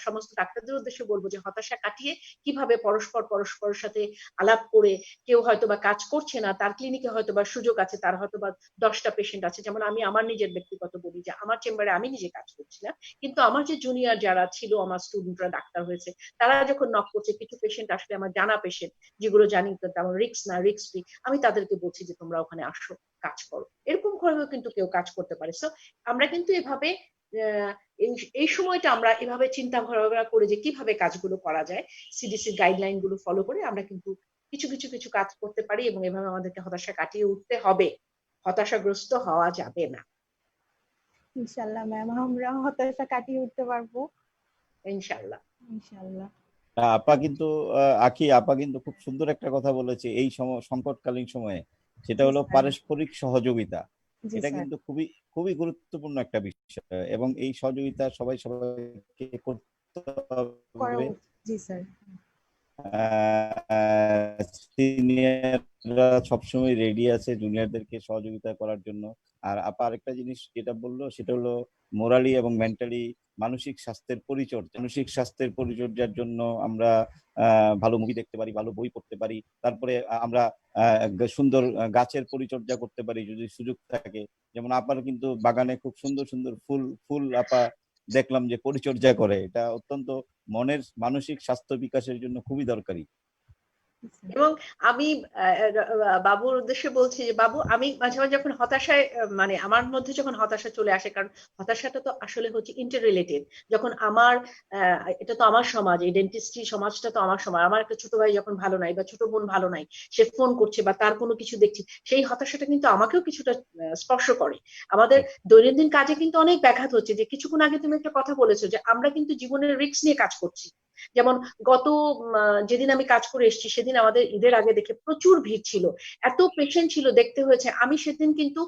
সমস্ত ডাক্তারদের উদ্দেশ্যে বলবো যে হতাশা কাটিয়ে কিভাবে পরস্পরের সাথে আলাপ করে, কেউ হয়তো বা কাজ করছে না, তার ক্লিনিকে হয়তো বা সুযোগ আছে, তার হয়তো বা 10টা পেশেন্ট আছে। যেমন আমি আমার নিজের ব্যক্তিগত বলি যে আমার চেম্বারে আমি নিজে কাজ করছি না, কিন্তু আমার যে জুনিয়র যারা ছিল, আমার স্টুডেন্টরা ডাক্তার হয়েছে, তারা যখন নক করছে, কিছু পেশেন্ট আসলে আমার জানা পেশেন্ট, যেগুলো জানি তেমন রিস্ক না, রিস্ক ফ্রি, আমি তাদেরকে বলছি যে তোমরা ওখানে আসো, কাজ করো। এরকম করেও কিন্তু কেউ কাজ করতে পারে। সো আমরা কিন্তু এভাবে এই সময়টা আমরা এভাবে চিন্তা ভাবনা করে যে কিভাবে কাজগুলো করা যায়, সিডিসি গাইডলাইন গুলো ফলো করে আমরা কিন্তু কিছু কিছু কিছু কাজ করতে পারি এবং এভাবে আমাদেরকে হতাশা কাটিয়ে উঠতে হবে। হতাশাগ্রস্ত হওয়া যাবে না। ইনশাআল্লাহ ম্যাম, আমরা হতাশা কাটিয়ে উঠতে পারবো ইনশাআল্লাহ। ইনশাআল্লাহ। আপা কিন্তু আপা কিন্তু খুব সুন্দর একটা কথা বলেছে এই সংকটকালীন সময়ে, সেটা জি হলো স্যার। পারস্পরিক সহযোগিতা। জি এটা স্যার। কিন্তু খুবই খুবই গুরুত্বপূর্ণ একটা বিষয়, এবং এই সহযোগিতা সবাই সবাইকে করতে করা হবে। উচিত। জি স্যার। সিনিয়ররা সবসময় রেডি আছে জুনিয়রদেরকে সহযোগিতা করার জন্য। আর আপা আরেকটা জিনিস যেটা বললো সেটা হলো মোরালি এবং মেন্টালি মানসিক স্বাস্থ্যের পরিচর্যার জন্য আমরা ভালো মুভি দেখতে পারি, ভালো বই পড়তে পারি, তারপরে আমরা সুন্দর গাছের পরিচর্যা করতে পারি যদি সুযোগ থাকে। যেমন আপার কিন্তু বাগানে খুব সুন্দর সুন্দর ফুল ফুল আপা দেখলাম যে পরিচর্যা করে, এটা অত্যন্ত মানসিক স্বাস্থ্য বিকাশের জন্য খুবই দরকারি। জি স্যার। এবং আমি বাবুর উদ্দেশ্যে বলছি যে বাবু, আমি মাঝে মাঝে যখন হতাশায় মানে আমার মধ্যে যখন হতাশা চলে আসে, কারণ হতাশাটা তো আসলে হচ্ছে ইন্টার রিলেটেড। যখন আমার এটা তো আমার সমাজ, এই ডেন্টিস্ট্রি সমাজটা তো আমার সমাজ। আমার একটা ছোট ভাই যখন ভালো নাই বা ছোট বোন ভালো নাই, সে ফোন করছে বা তার কোনো কিছু দেখছি, সেই হতাশাটা কিন্তু আমাকেও কিছুটা স্পর্শ করে। আমাদের দৈনন্দিন কাজে কিন্তু অনেক ব্যাঘাত হচ্ছে। যে কিছুক্ষণ আগে তুমি একটা কথা বলেছো যে আমরা কিন্তু জীবনের রিস্ক নিয়ে কাজ করছি। যেমন গত যেদিন আমি কাজ করে এসেছি, সেদিন আমাদের ঈদের আগে দেখে প্রচুর ভিড় ছিল, এত পেশেন্ট ছিল, দেখতে হয়েছে। আমি সেদিন কিন্তু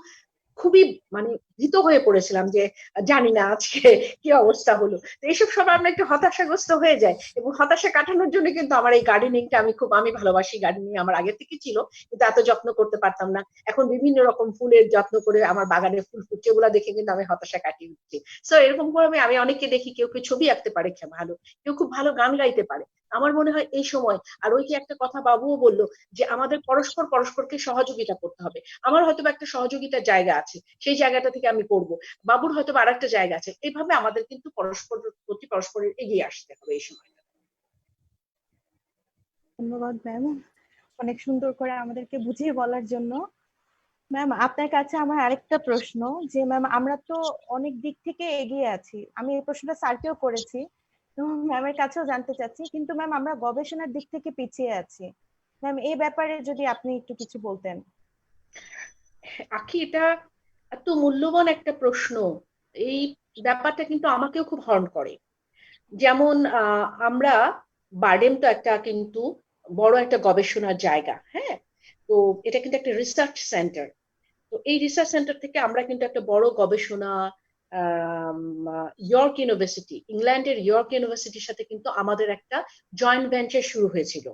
খুবই মানে ভীত হয়ে পড়েছিলাম যে জানি না আজকে কি অবস্থা হলো। তো এইসব সময় আমরা একটু হতাশাগ্রস্ত হয়ে যাই, এবং হতাশা কাটানোর জন্য কিন্তু আমার এই গার্ডেনিংটা আমি ভালোবাসি। গার্ডেনিং আমার আগে থেকে ছিল, কিন্তু এত যত্ন করতে পারতাম না। এখন বিভিন্ন রকম ফুলের যত্ন করে আমার বাগানে ফুল ফুটছে, ওগুলা দেখে কিন্তু আমি হতাশা কাটিয়ে উঠছি। সো এরকম করে আমি অনেককে দেখি, কেউ কেউ ছবি আঁকতে পারে ভালো, কেউ খুব ভালো গান গাইতে পারে। আমার মনে হয় এই সময়, আর ওই যে একটা কথা বাবুও বললো, যে আমাদের পরস্পরকে সহযোগিতা করতে হবে। আমার হয়তো একটা সহযোগিতার জায়গা আছে, সেই জায়গাটা থেকে আমি করব। বাবুর হয়তো আর একটা জায়গা আছে। এইভাবে আমাদের কিন্তু পরস্পরের এগিয়ে আসতে হবে এই সময়টা। ধন্যবাদ ম্যাম, অনেক সুন্দর করে আমাদেরকে বুঝিয়ে বলার জন্য। ম্যাম, আপনার কাছে আমার আরেকটা প্রশ্ন, যে ম্যাম আমরা তো অনেক দিক থেকে এগিয়ে আছি, আমি এই প্রশ্নটা স্যারকেও করেছি, তো ম্যামের কাছেও জানতে চাচ্ছি, কিন্তু ম্যাম আমরা গবেষণার দিক থেকে পিছিয়ে আছি। ম্যাম, এই ব্যাপারে যদি আপনি একটু কিছু বলতেন। আখি, এটা এত মূল্যবান একটা প্রশ্ন। এই ব্যাপারটা কিন্তু আমাকেও খুব হর্ন করে। যেমন আমরা বারডেম তো একটা কিন্তু বড় একটা গবেষণার জায়গা, হ্যাঁ। তো এটা কিন্তু একটা রিসার্চ সেন্টার। তো এই রিসার্চ সেন্টার থেকে আমরা কিন্তু একটা বড় গবেষণা, ইয়র্ক ইউনিভার্সিটি, ইংল্যান্ডের ইয়র্ক ইউনিভার্সিটির সাথে কিন্তু আমাদের একটা জয়েন্ট ভেঞ্চার শুরু হয়েছিল।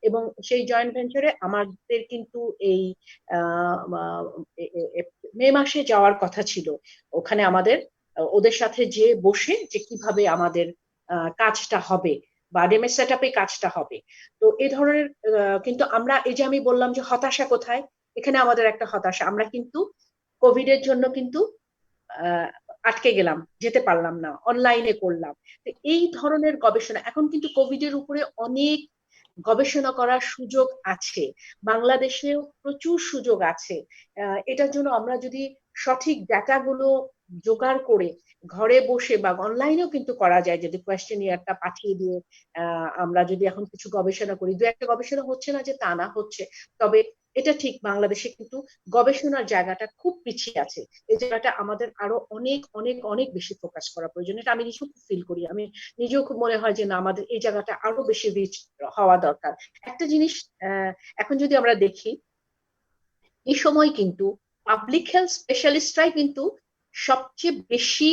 এবং সেই জয়েন্ট ভেঞ্চারে আমাদের কিন্তু এই মে মাসে যাওয়ার কথা ছিল। ওখানে আমাদের ওদের সাথে যে বসে যে কিভাবে আমাদের কাজটা হবে, বা ডেমের সেট আপে কাজটা হবে। তো এই ধরনের কিন্তু আমরা, এই যে আমি বললাম যে হতাশা কোথায়, এখানে আমাদের একটা হতাশা। আমরা কিন্তু কোভিড এর জন্য কিন্তু আহ, আটকে গেলাম, যেতে পারলাম না, অনলাইনে করলাম। তো এই ধরনের গবেষণা, এখন কিন্তু কোভিড এর উপরে অনেক গবেষণা করার সুযোগ আছে, বাংলাদেশেও প্রচুর সুযোগ আছে। এটার জন্য আমরা যদি সঠিক ডাটাগুলো জোগাড় করে ঘরে বসে বা অনলাইনেও কিন্তু করা যায়, যদি কোয়েশ্চেনিয়ারটা পাঠিয়ে দিয়ে আমরা যদি এখন কিছু গবেষণা করি। দু একটা গবেষণা হচ্ছে না যে তা না, হচ্ছে। তবে এটা ঠিক, বাংলাদেশে কিন্তু গবেষণার জায়গাটা খুব পিছিয়ে আছে। এই জায়গাটা আমাদের আরো অনেক অনেক অনেক বেশি ফোকাস করা প্রয়োজন। এটা আমি নিজেও খুব ফিল করি। আমি নিজেও খুব মনে হয় যে না, আমাদের এই জায়গাটা আরো বেশি রিচ হওয়া দরকার। একটা জিনিস এখন যদি আমরা দেখি, এই সময় কিন্তু পাবলিক হেলথ স্পেশালিস্টরাই কিন্তু সবচেয়ে বেশি,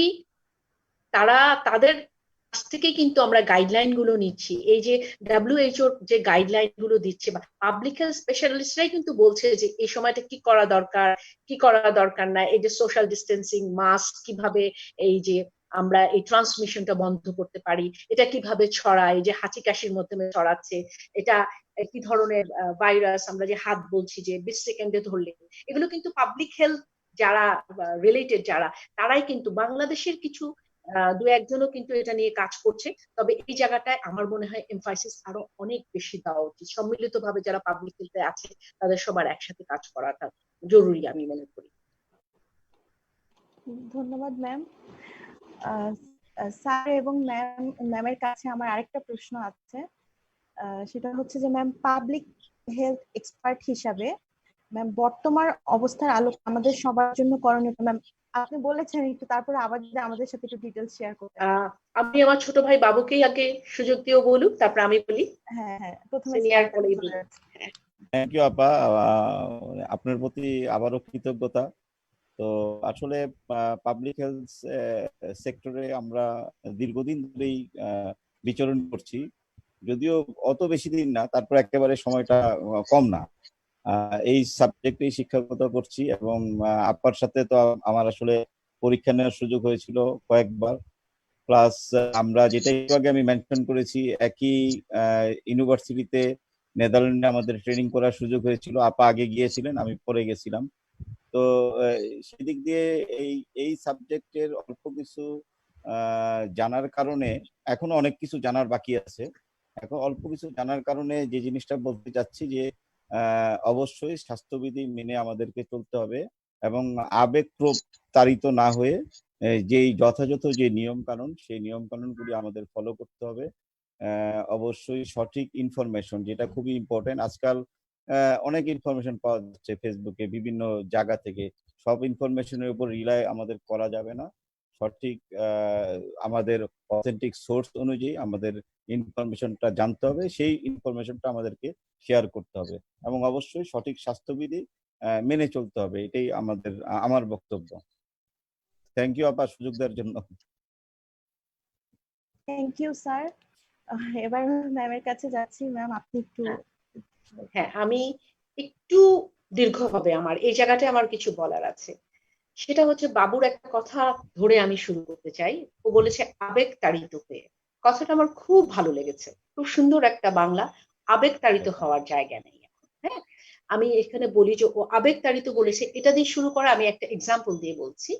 তারা তাদের কাছ থেকে কিন্তু আমরা গাইডলাইন গুলো নিচ্ছি। এই যে WHO যে গাইডলাইন গুলো দিচ্ছে, বা পাবলিক হেলথ স্পেশালিস্টরাই কিন্তু বলছে যে এই সময়টা কি করা দরকার, কি করা দরকার না। এই যে সোশ্যাল ডিস্টেন্সিং, মাস্ক কিভাবে, এই যে আমরা এই ট্রান্সমিশনটা বন্ধ করতে পারি, এটা কিভাবে ছড়ায়, যে হাঁচি কাশির মাধ্যমে ছড়াচ্ছে, এটা কি ধরনের ভাইরাস, আমরা যে হাত বলছি যে 20 সেকেন্ডে ধরলে, এগুলো কিন্তু পাবলিক হেলথ যারা রিলেটেড, যারা, তারাই কিন্তু, বাংলাদেশের কিছু দু একজনও কিন্তু এটা নিয়ে কাজ করছে। তবে এই জায়গাটায় আমার মনে হয় এমফাসিস আরো অনেক বেশি দেওয়া উচিত। সম্মিলিতভাবে যারা পাবলিক হেলথে আছে, তাদের সবার একসাথে কাজ করাটা জরুরি আমি মনে করি। ধন্যবাদ ম্যাম। স্যার এবং ম্যামের কাছে আমার আরেকটা প্রশ্ন আছে, সেটা হচ্ছে যে ম্যাম, পাবলিক হেলথ এক্সপার্ট হিসাবে ম্যাম বর্তমান অবস্থার আলোকে আমাদের সবার জন্য করণীয়, ম্যাম আপনি বলেছেন একটু, তারপরে আবার যদি আমাদের সাথে একটু ডিটেলস শেয়ার করতেন। আমি আমার ছোট ভাই বাবুকেই আগে সুযোগ দিয়েও বলুক, তারপর আমি বলি। হ্যাঁ হ্যাঁ, প্রথমে সিনিয়র বলেই বলি। থ্যাংক ইউ আপা, আপনার প্রতি আবারও কৃতজ্ঞতা। তো আসলে পাবলিক হেলথ সেক্টরে আমরা দীর্ঘদিন ধরেই বিচরণ করছি, যদিও অত বেশি দিন না, তারপর একেবারে সময়টা কম না। এই সাবজেক্টেই শিক্ষকতা করছি এবং আপার সাথে তো আমার আসলে পরীক্ষা নেওয়ার সুযোগ হয়েছিল কয়েকবার। প্লাস আমরা যেটা একটু আগে আমি মেনশন করেছি, একই ইউনিভার্সিটিতে নেদারল্যান্ডে আমাদের ট্রেনিং করার সুযোগ হয়েছিল। আপা আগে গিয়েছিলেন, আমি পরে গেছিলাম। তো সেদিক দিয়ে এই এই সাবজেক্টের অল্প কিছু জানার কারণে, এখনো অনেক কিছু জানার বাকি আছে, এখন অল্প কিছু জানার কারণে যে জিনিসটা বলতে চাচ্ছি যে অবশ্যই স্বাস্থ্যবিধি মেনে আমাদেরকে চলতে হবে এবং আবেগপ্রতারিত না হয়ে যেই যথাযথ যে নিয়ম কানুন, সেই নিয়ম কানুনগুলি আমাদের ফলো করতে হবে। অবশ্যই সঠিক ইনফরমেশন, যেটা খুবই ইম্পর্টেন্ট। আজকাল অনেক ইনফরমেশন পাওয়া যাচ্ছে ফেসবুকে, বিভিন্ন জায়গা থেকে। সব ইনফরমেশনের উপর রিলাই আমাদের করা যাবে না। সঠিক আমাদের অথেন্টিক সোর্স অনুযায়ী আমাদের ইনফরমেশনটা জানতে হবে, সেই ইনফরমেশনটা আমাদেরকে শেয়ার করতে হবে এবং অবশ্যই সঠিক স্বাস্থ্যবিধি মেনে চলতে হবে। এটাই আমার বক্তব্য। থ্যাংক ইউ আপা সুযোগ দেওয়ার জন্য। Thank you sir. এবার ম্যামের কাছে যাচ্ছি। ম্যাম আপনি একটু। হ্যাঁ, আমি একটু দীর্ঘ হবে আমার এই জায়গাটায়, আমার কিছু বলার আছে। সেটা হচ্ছে বাবুর একটা কথা ধরে আমি শুরু করতে চাই। ও বলেছে আবেগ তাড়িত হয়ে। কথাটা আমার খুব ভালো লেগেছে, খুব সুন্দর একটা বাংলা। আবেগ তাড়িত হওয়ার জায়গা নেই এখন। হ্যাঁ, আমি এখানে বলি যে ও আবেগ তাড়িত বলেছে, এটা দিয়ে শুরু করা। আমি একটা এক্সাম্পল দিয়ে বলছি।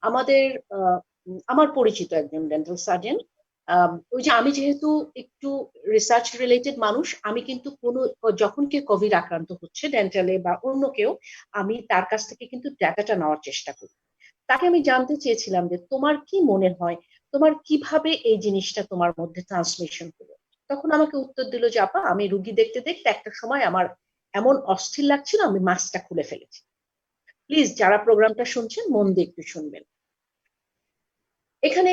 আমাদের আমার পরিচিত একজন ডেন্টাল সার্জন, ওই যে আমি যেহেতু একটু রিসার্চ রিলেটেড মানুষ, আমি কিন্তু কোনো, যখন কেউ কোভিড আক্রান্ত হচ্ছে ডেন্টালে বা অন্য কেউ, আমি তার কাছ থেকে কিন্তু ডাটাটা নেওয়ার চেষ্টা করি। তাকে আমি জানতে চেয়েছিলাম যে তোমার কি মনে হয়, তোমার কিভাবে এই জিনিসটা তোমার মধ্যে ট্রান্সমিশন হলো। তখন আমাকে উত্তর দিল যে আপা, আমি রুগী দেখতে দেখতে একটা সময় আমার এমন অস্থির লাগছিল, আমি মাস্কটা খুলে ফেলেছি। প্লিজ যারা প্রোগ্রামটা শুনছেন মন দিয়ে একটু শুনবেন। এখানে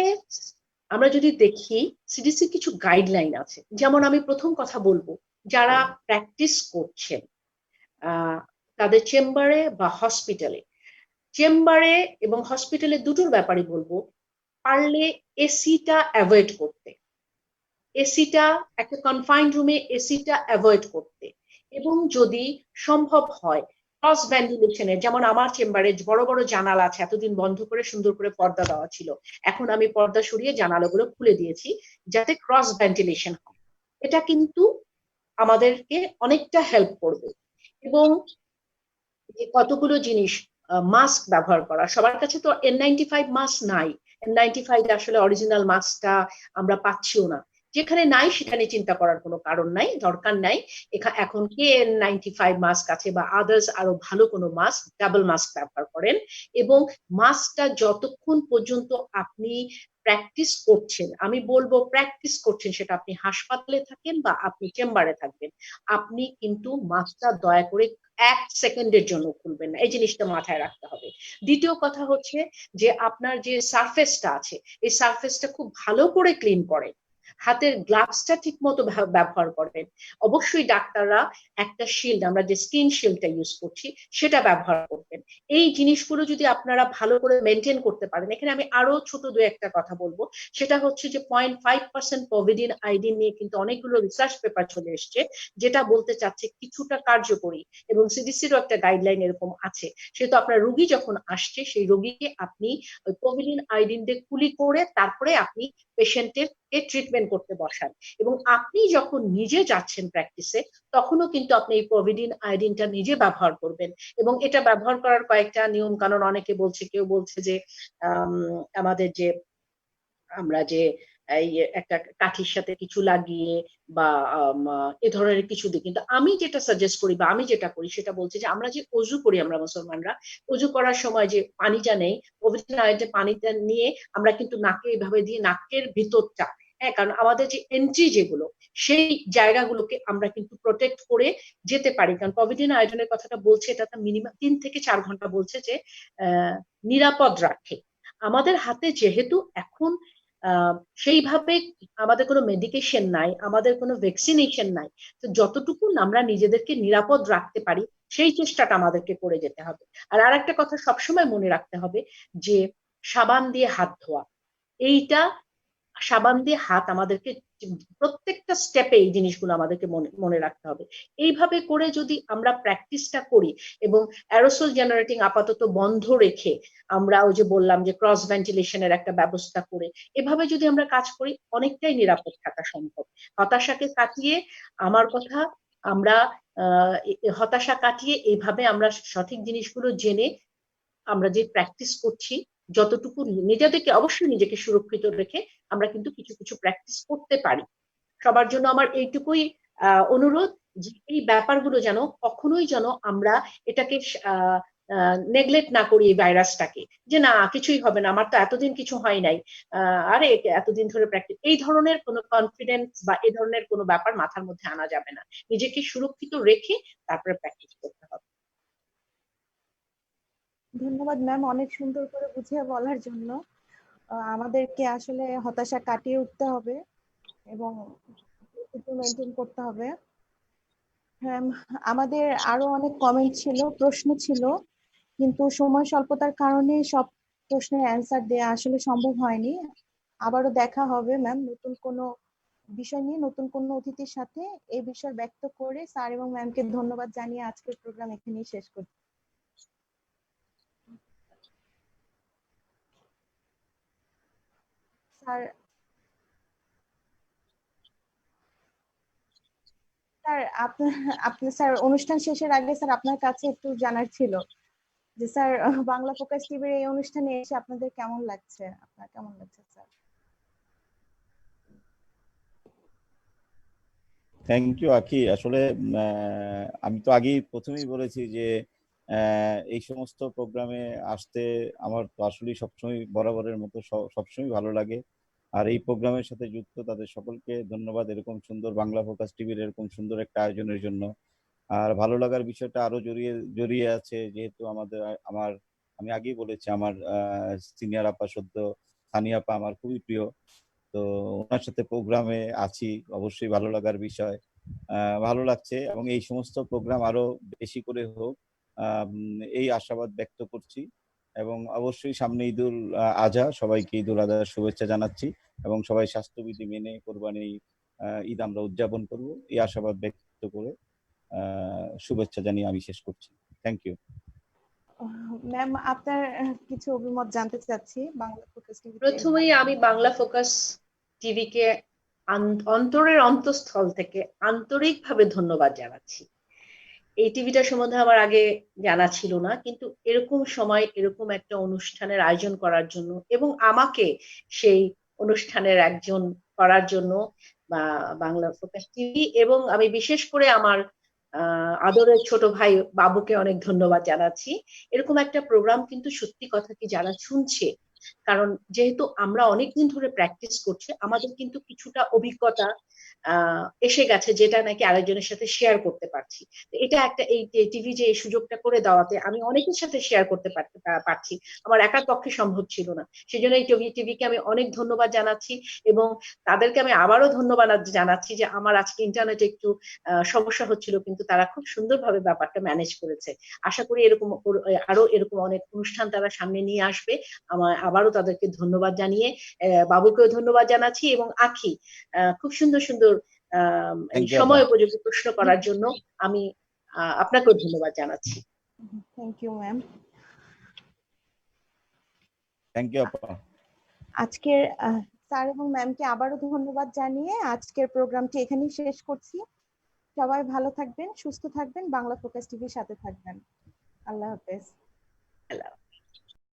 আমরা যদি দেখি, সিডিসি কিছু গাইডলাইন আছে। যেমন আমি প্রথম কথা বলবো, যারা প্র্যাকটিস করছেন তাদের চেম্বারে বা হসপিটালে, চেম্বারে এবং হসপিটালে দুটোর ব্যাপারে বলবো, পারলে এসিটা অ্যাভয়েড করতে। এসিটা, একটা কনফাইন্ড রুমে এসিটা অ্যাভয়েড করতে, এবং যদি সম্ভব হয় ক্রস ভেন্টিলেশনের, যেমন আমার চেম্বারে বড় বড় জানালা আছে, এতদিন বন্ধ করে সুন্দর করে পর্দা দেওয়া ছিল, এখন আমি পর্দা সরিয়ে জানালাগুলো খুলে দিয়েছি যাতে ক্রস ভেন্টিলেশন হয়। এটা কিন্তু আমাদেরকে অনেকটা হেল্প করবে। এবং কতগুলো জিনিস, মাস্ক ব্যবহার করা। সবার কাছে তো N95 মাস্ক নাই। N95 আসলে অরিজিনাল মাস্কটা আমরা পাচ্ছিও না। যেখানে নাই সেখানে চিন্তা করার কোনো কারণ নাই, দরকার নাই। এখন KN95 মাস্ক আছে বা আদার্স আরো ভালো কোনো মাস্ক, ডাবল মাস্ক ব্যবহার করেন। এবং মাস্কটা যতক্ষণ পর্যন্ত আপনি প্র্যাকটিস করছেন, আমি বলবো প্র্যাকটিস করছেন, সেটা আপনি হাসপাতালে থাকেন বা আপনি চেম্বারে থাকবেন, আপনি কিন্তু মাস্কটা দয়া করে 1 সেকেন্ডের জন্য খুলবেন না। এই জিনিসটা মাথায় রাখতে হবে। দ্বিতীয় কথা হচ্ছে যে আপনার যে সারফেসটা আছে, এই সারফেসটা খুব ভালো করে ক্লিন করেন। হাতের গ্লাভসটা ঠিক মতো ব্যবহার করবেন। অবশ্যই ডাক্তাররা একটা শিল্ড, আমরা যে স্কিন শিল্ডটা ইউজ করছি, সেটা ব্যবহার করবেন। এই জিনিসগুলো যদি আপনারা ভালো করে মেনটেন করতে পারেন। এখানে আমি আরো ছোট দু একটা কথা বলবো। সেটা হচ্ছে যে 0.5% পভিডিন আইডিন নিয়ে কিন্তু অনেকগুলো রিসার্চ পেপার চলে এসছে, যেটা বলতে চাচ্ছে কিছুটা কার্যকরী, এবং সিডিসিরও একটা গাইডলাইন এরকম আছে। সেহেতু আপনার রোগী যখন আসছে, সেই রোগীকে আপনি ওই পভিডিন আইডিন দিয়ে কুলি করে তারপরে আপনি পেশেন্টের কে ট্রিটমেন্ট করতে বসান। এবং আপনি যখন নিজে যাচ্ছেন প্র্যাকটিসে, তখনও কিন্তু আপনি এই প্রভিডিন আয়োডিনটা নিজে ব্যবহার করবেন। এবং এটা ব্যবহার করার কয়েকটা নিয়ম কানুন অনেকে বলছে, কেউ বলছে যে আমাদের যে আমরা যে এই একটা কাঠির সাথে কিছু লাগিয়ে বা এ ধরনের কিছু দিই, কিন্তু আমি যেটা সাজেস্ট করি বা আমি যেটা করি সেটা বলছি যে আমরা যে অজু করি, আমরা মুসলমানরা অজু করার সময় যে পানিটা নেই, পবিত্র যে পানিটা নিয়ে আমরা কিন্তু নাকে এইভাবে দিয়ে নাকের ভিতরটা হ্যাঁ, কারণ আমাদের যে এন্ট্রি যেগুলো সেই জায়গাগুলোকে আমরা কিন্তু প্রোটেক্ট করে যেতে পারি। কারণ পভিলিয়ন আয়োজনের কথাটা বলছে, এটা তো মিনিমাম 3 থেকে 4 ঘন্টা বলছে যে নিরাপদ রাখে। আমাদের হাতে যেহেতু এখন সেইভাবে আমাদের কোনো মেডিকেশন নাই, আমাদের কোনো ভ্যাকসিনেশন নাই, তো যতটুকু আমরা নিজেদেরকে নিরাপদ রাখতে পারি সেই চেষ্টাটা আমাদেরকে করে যেতে হবে। আর আরেকটা কথা সবসময় মনে রাখতে হবে যে সাবান দিয়ে হাত ধোয়া, এইটা সাবান দিয়ে হাত আমাদেরকে প্রত্যেকটা স্টেপে এই জিনিসগুলো আমাদেরকে মনে মনে রাখতে হবে। এইভাবে করে যদি আমরা প্র্যাকটিসটা করি এবং অ্যারোসল জেনারেটিং আপাতত বন্ধ রেখে আমরা ওই যে বললাম যে ক্রস ভেন্টিলেশনের একটা ব্যবস্থা করে এভাবে যদি আমরা কাজ করি অনেকটাই নিরাপদ থাকা সম্ভব। হতাশাকে কাটিয়ে আমার কথা আমরা হতাশা কাটিয়ে এইভাবে আমরা সঠিক জিনিসগুলো জেনে আমরা যে প্র্যাকটিস করছি যতটুকু নিজেদেরকে অবশ্যই নিজেকে সুরক্ষিত রেখে আমরা কিন্তু কিছু কিছু প্র্যাকটিস করতে পারি। সবার জন্য আমার এইটুকুই অনুরোধ যে এই ব্যাপারগুলো যেন কখনোই যেন আমরা এটাকে নেগলেক্ট না করি এই ভাইরাসটাকে, যে না কিছুই হবে না, আমার তো এতদিন কিছু হয় নাই, আরে এতদিন ধরে প্র্যাকটিস, এই ধরনের কোনো কনফিডেন্স বা এই ধরনের কোনো ব্যাপার মাথার মধ্যে আনা যাবে না। নিজেকে সুরক্ষিত রেখে তারপরে প্র্যাকটিস করতে হবে। ধন্যবাদ ম্যাম, অনেক সুন্দর করে বুঝিয়ে বলার জন্য। আমাদেরকে আসলে হতাশা কাটিয়ে উঠতে হবে এবং মেনটেন করতে হবে। হ্যাঁ, আমাদের আরো অনেক কমেন্ট ছিল, প্রশ্ন ছিল, কিন্তু সময় স্বল্পতার কারণে সব প্রশ্নের অ্যান্সার দেওয়া আসলে সম্ভব হয়নি। আবারও দেখা হবে ম্যাম নতুন কোনো বিষয় নিয়ে, নতুন কোনো অতিথির সাথে। এই বিষয় ব্যক্ত করে স্যার এবং ম্যামকে ধন্যবাদ জানিয়ে আজকের প্রোগ্রাম এখানেই শেষ করছি। স্যার, স্যার আপনি স্যার অনুষ্ঠান শেষের আগে স্যার আপনার কাছে একটু জানার ছিল যে স্যার বাংলা ফোকাস টিভির এই অনুষ্ঠানে এসে আপনাদের কেমন লাগছে, আপনার কেমন লাগছে স্যার? থ্যাংক ইউ আখি। আসলে আমি তো আগেই প্রথমেই বলেছি যে এই সমস্ত প্রোগ্রামে আসতে আমার তো আসলে সবসময় বরাবরের মতো সবসময় ভালো লাগে। আর এই প্রোগ্রামের সাথে যুক্ত তাদের সকলকে ধন্যবাদ, এরকম সুন্দর বাংলা ফোকাস টিভির এরকম সুন্দর একটা আয়োজনের জন্য। আর ভালো লাগার বিষয়টা আরো জড়িয়ে জড়িয়ে আছে, যেহেতু আমি আগেই বলেছি আমার সিনিয়র আপা সদ্য সানিয়া আপা আমার খুবই প্রিয়। তো ওনার সাথে প্রোগ্রামে আছি, অবশ্যই ভালো লাগার বিষয়। ভালো লাগছে এবং এই সমস্ত প্রোগ্রাম আরো বেশি করে হোক, এই আশাবাদ ব্যক্ত করছি। এবং অবশ্যই সামনে ঈদুল আজহা, সবাইকে ঈদুল আজহার শুভেচ্ছা জানাচ্ছি এবং সবাই স্বাস্থ্যবিধি মেনে কোরবানি ঈদ আমরা উদযাপন করব, এই আশাবাদ ব্যক্ত করে শুভেচ্ছা জানিয়ে আমি শেষ করছি। থ্যাংক ইউ ম্যাম, আপনার কিছু অভিমত জানতে চাচ্ছি বাংলা ফোকাস টিভি। প্রথমেই আমি বাংলা ফোকাস টিভিকে অন্তরের অন্তঃস্থল থেকে আন্তরিকভাবে ধন্যবাদ জানাচ্ছি। এই টিভিটা সম্বন্ধে আমার আগে জানা ছিল না, কিন্তু এরকম সময় এরকম একটা অনুষ্ঠানের আয়োজন করার জন্য এবং আমাকে সেই অনুষ্ঠানের একজন করার জন্য বাংলা ফোকাস টিভি এবং আমি বিশেষ করে আমার আদরের ছোট ভাই বাবুকে অনেক ধন্যবাদ জানাচ্ছি। এরকম একটা প্রোগ্রাম কিন্তু সত্যি কথা কি যারা শুনছে, কারণ যেহেতু আমরা অনেকদিন ধরে প্র্যাকটিস করছি আমাদের কিন্তু কিছুটা অভিজ্ঞতা এসে গেছে যেটা নাকি আরেকজনের সাথে শেয়ার করতে পারছি। এটা একটা এই টিভি যে এই সুযোগটা করে দেওয়াতে আমি অনেকের সাথে শেয়ার করতে পারছি, আমার একার পক্ষে সম্ভব ছিল না। সেই জন্য এই টিভিকে আমি অনেক ধন্যবাদ জানাচ্ছি এবং তাদেরকে আমি আবারও ধন্যবাদ জানাচ্ছি যে আমার আজকে ইন্টারনেটে একটু সমস্যা হচ্ছিল, কিন্তু তারা খুব সুন্দরভাবে ব্যাপারটা ম্যানেজ করেছে। আশা করি এরকম আরো এরকম অনেক অনুষ্ঠান তারা সামনে নিয়ে আসবে। আমার আবারও তাদেরকে ধন্যবাদ জানিয়ে বাবুকেও ধন্যবাদ জানাচ্ছি এবং আখি খুব সুন্দর সুন্দর এই সময় উপযোগী প্রশ্ন করার জন্য আমি আপনাকেও ধন্যবাদ জানাচ্ছি। Thank you ma'am. Thank you আপা। আজকের স্যার এবং ম্যামকে আবারও ধন্যবাদ জানিয়ে আজকের প্রোগ্রামটি এখানেই শেষ করছি। সবাই ভালো থাকবেন, সুস্থ থাকবেন, বাংলা ফোকাস টিভির সাথে থাকবেন। আল্লাহ হাফেজ। আল্লাহ।